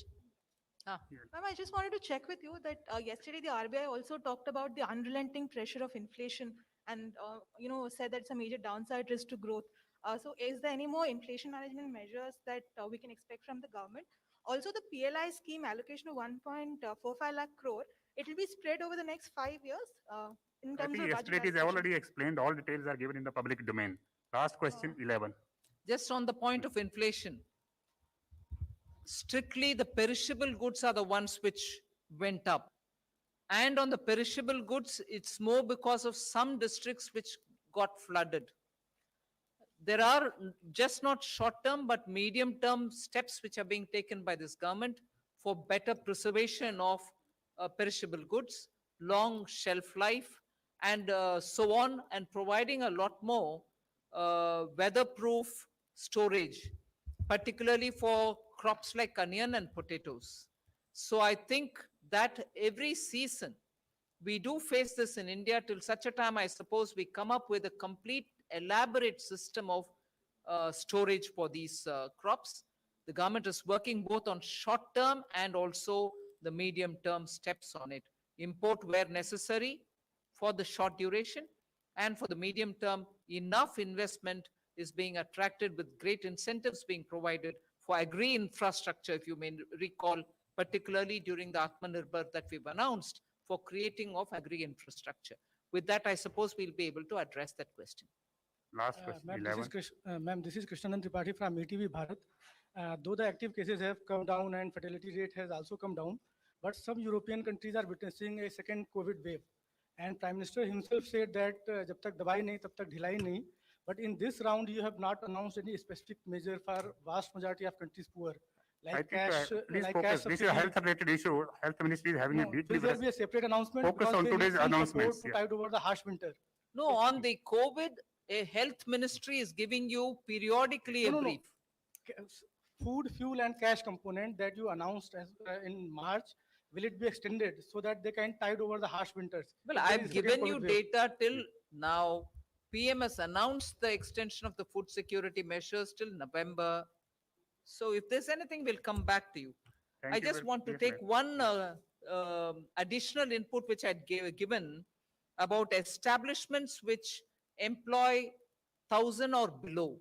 ma'am, I just wanted to check with you that yesterday the RBI also talked about the unrelenting pressure of inflation and, said that it's a major downside risk to growth. So is there any more inflation management measures that we can expect from the government? Also, the PLI scheme allocation of 1.45 lakh crore, it will be spread over the next 5 years in I terms think of budget yesterday it is allocation. already explained. All details are given in the public domain. Last question, 11. Just on the point of inflation, strictly the perishable goods are the ones which went up. And on the perishable goods, it's more because of some districts which got flooded. There are just not short-term, but medium-term steps which are being taken by this government for better preservation of perishable goods, long shelf life, and so on, and providing a lot more weatherproof storage, particularly for crops like onion and potatoes. So I think that every season, we do face this in India till such a time, I suppose, we come up with a complete, elaborate system of storage for these crops. The government is working both on short-term and also the medium-term steps on it. Import where necessary for the short duration, and for the medium term, enough investment is being attracted with great incentives being provided for agri-infrastructure, if you may recall, particularly during the Atmanirbhar that we've announced for creating of agri-infrastructure. With that, I suppose we'll be able to address that question. Last question, Ma'am, this is Krishnanand Tripathi from ETV Bharat. Though the active cases have come down and fatality rate has also come down, but some European countries are witnessing a second COVID wave. And Prime Minister himself said that jab tak dawai nahi, tab tak dhilai nahi. But in this round, you have not announced any specific measure for vast majority of countries poor. I Like think, cash, please like focus. cash This is a subsidy. health-related issue. Health Ministry is having a deeply. Will there be a separate announcement? Focus Because on they need today's some announcements. support to tide over the harsh winter. No, on the COVID, a health ministry is giving you periodically a No. brief. Food, fuel, and cash component that you announced as, in March, will it be extended so that they can tide over the harsh winters? Well, If there I've is second given you COVID wave. data till now. PM has announced the extension of the food security measures till November. So if there's anything, we'll come back to you. Thank I you just very- want to yes, take ma'am. one additional input which I'd given about establishments which employ 1,000 or below.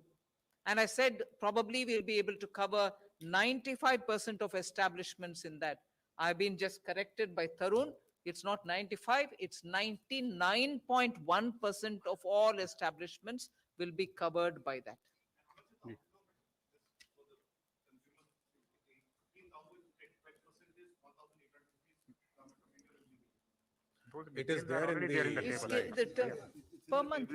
And I said probably we'll be able to cover 95% of establishments in that. I've been just corrected by Tarun. It's not 95, it's 99.1% of all establishments will be covered by that. It is there in already there in the the table. slide. Per month.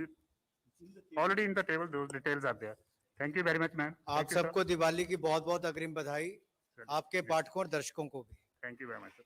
Already in the table, those details are there. Thank you very much, ma'am. आप Thank you, sir. सबको दिवाली की बहुत बहुत अग्रिम बधाई, आपके पाठकों और दर्शकों को भी। Thank you very much, sir.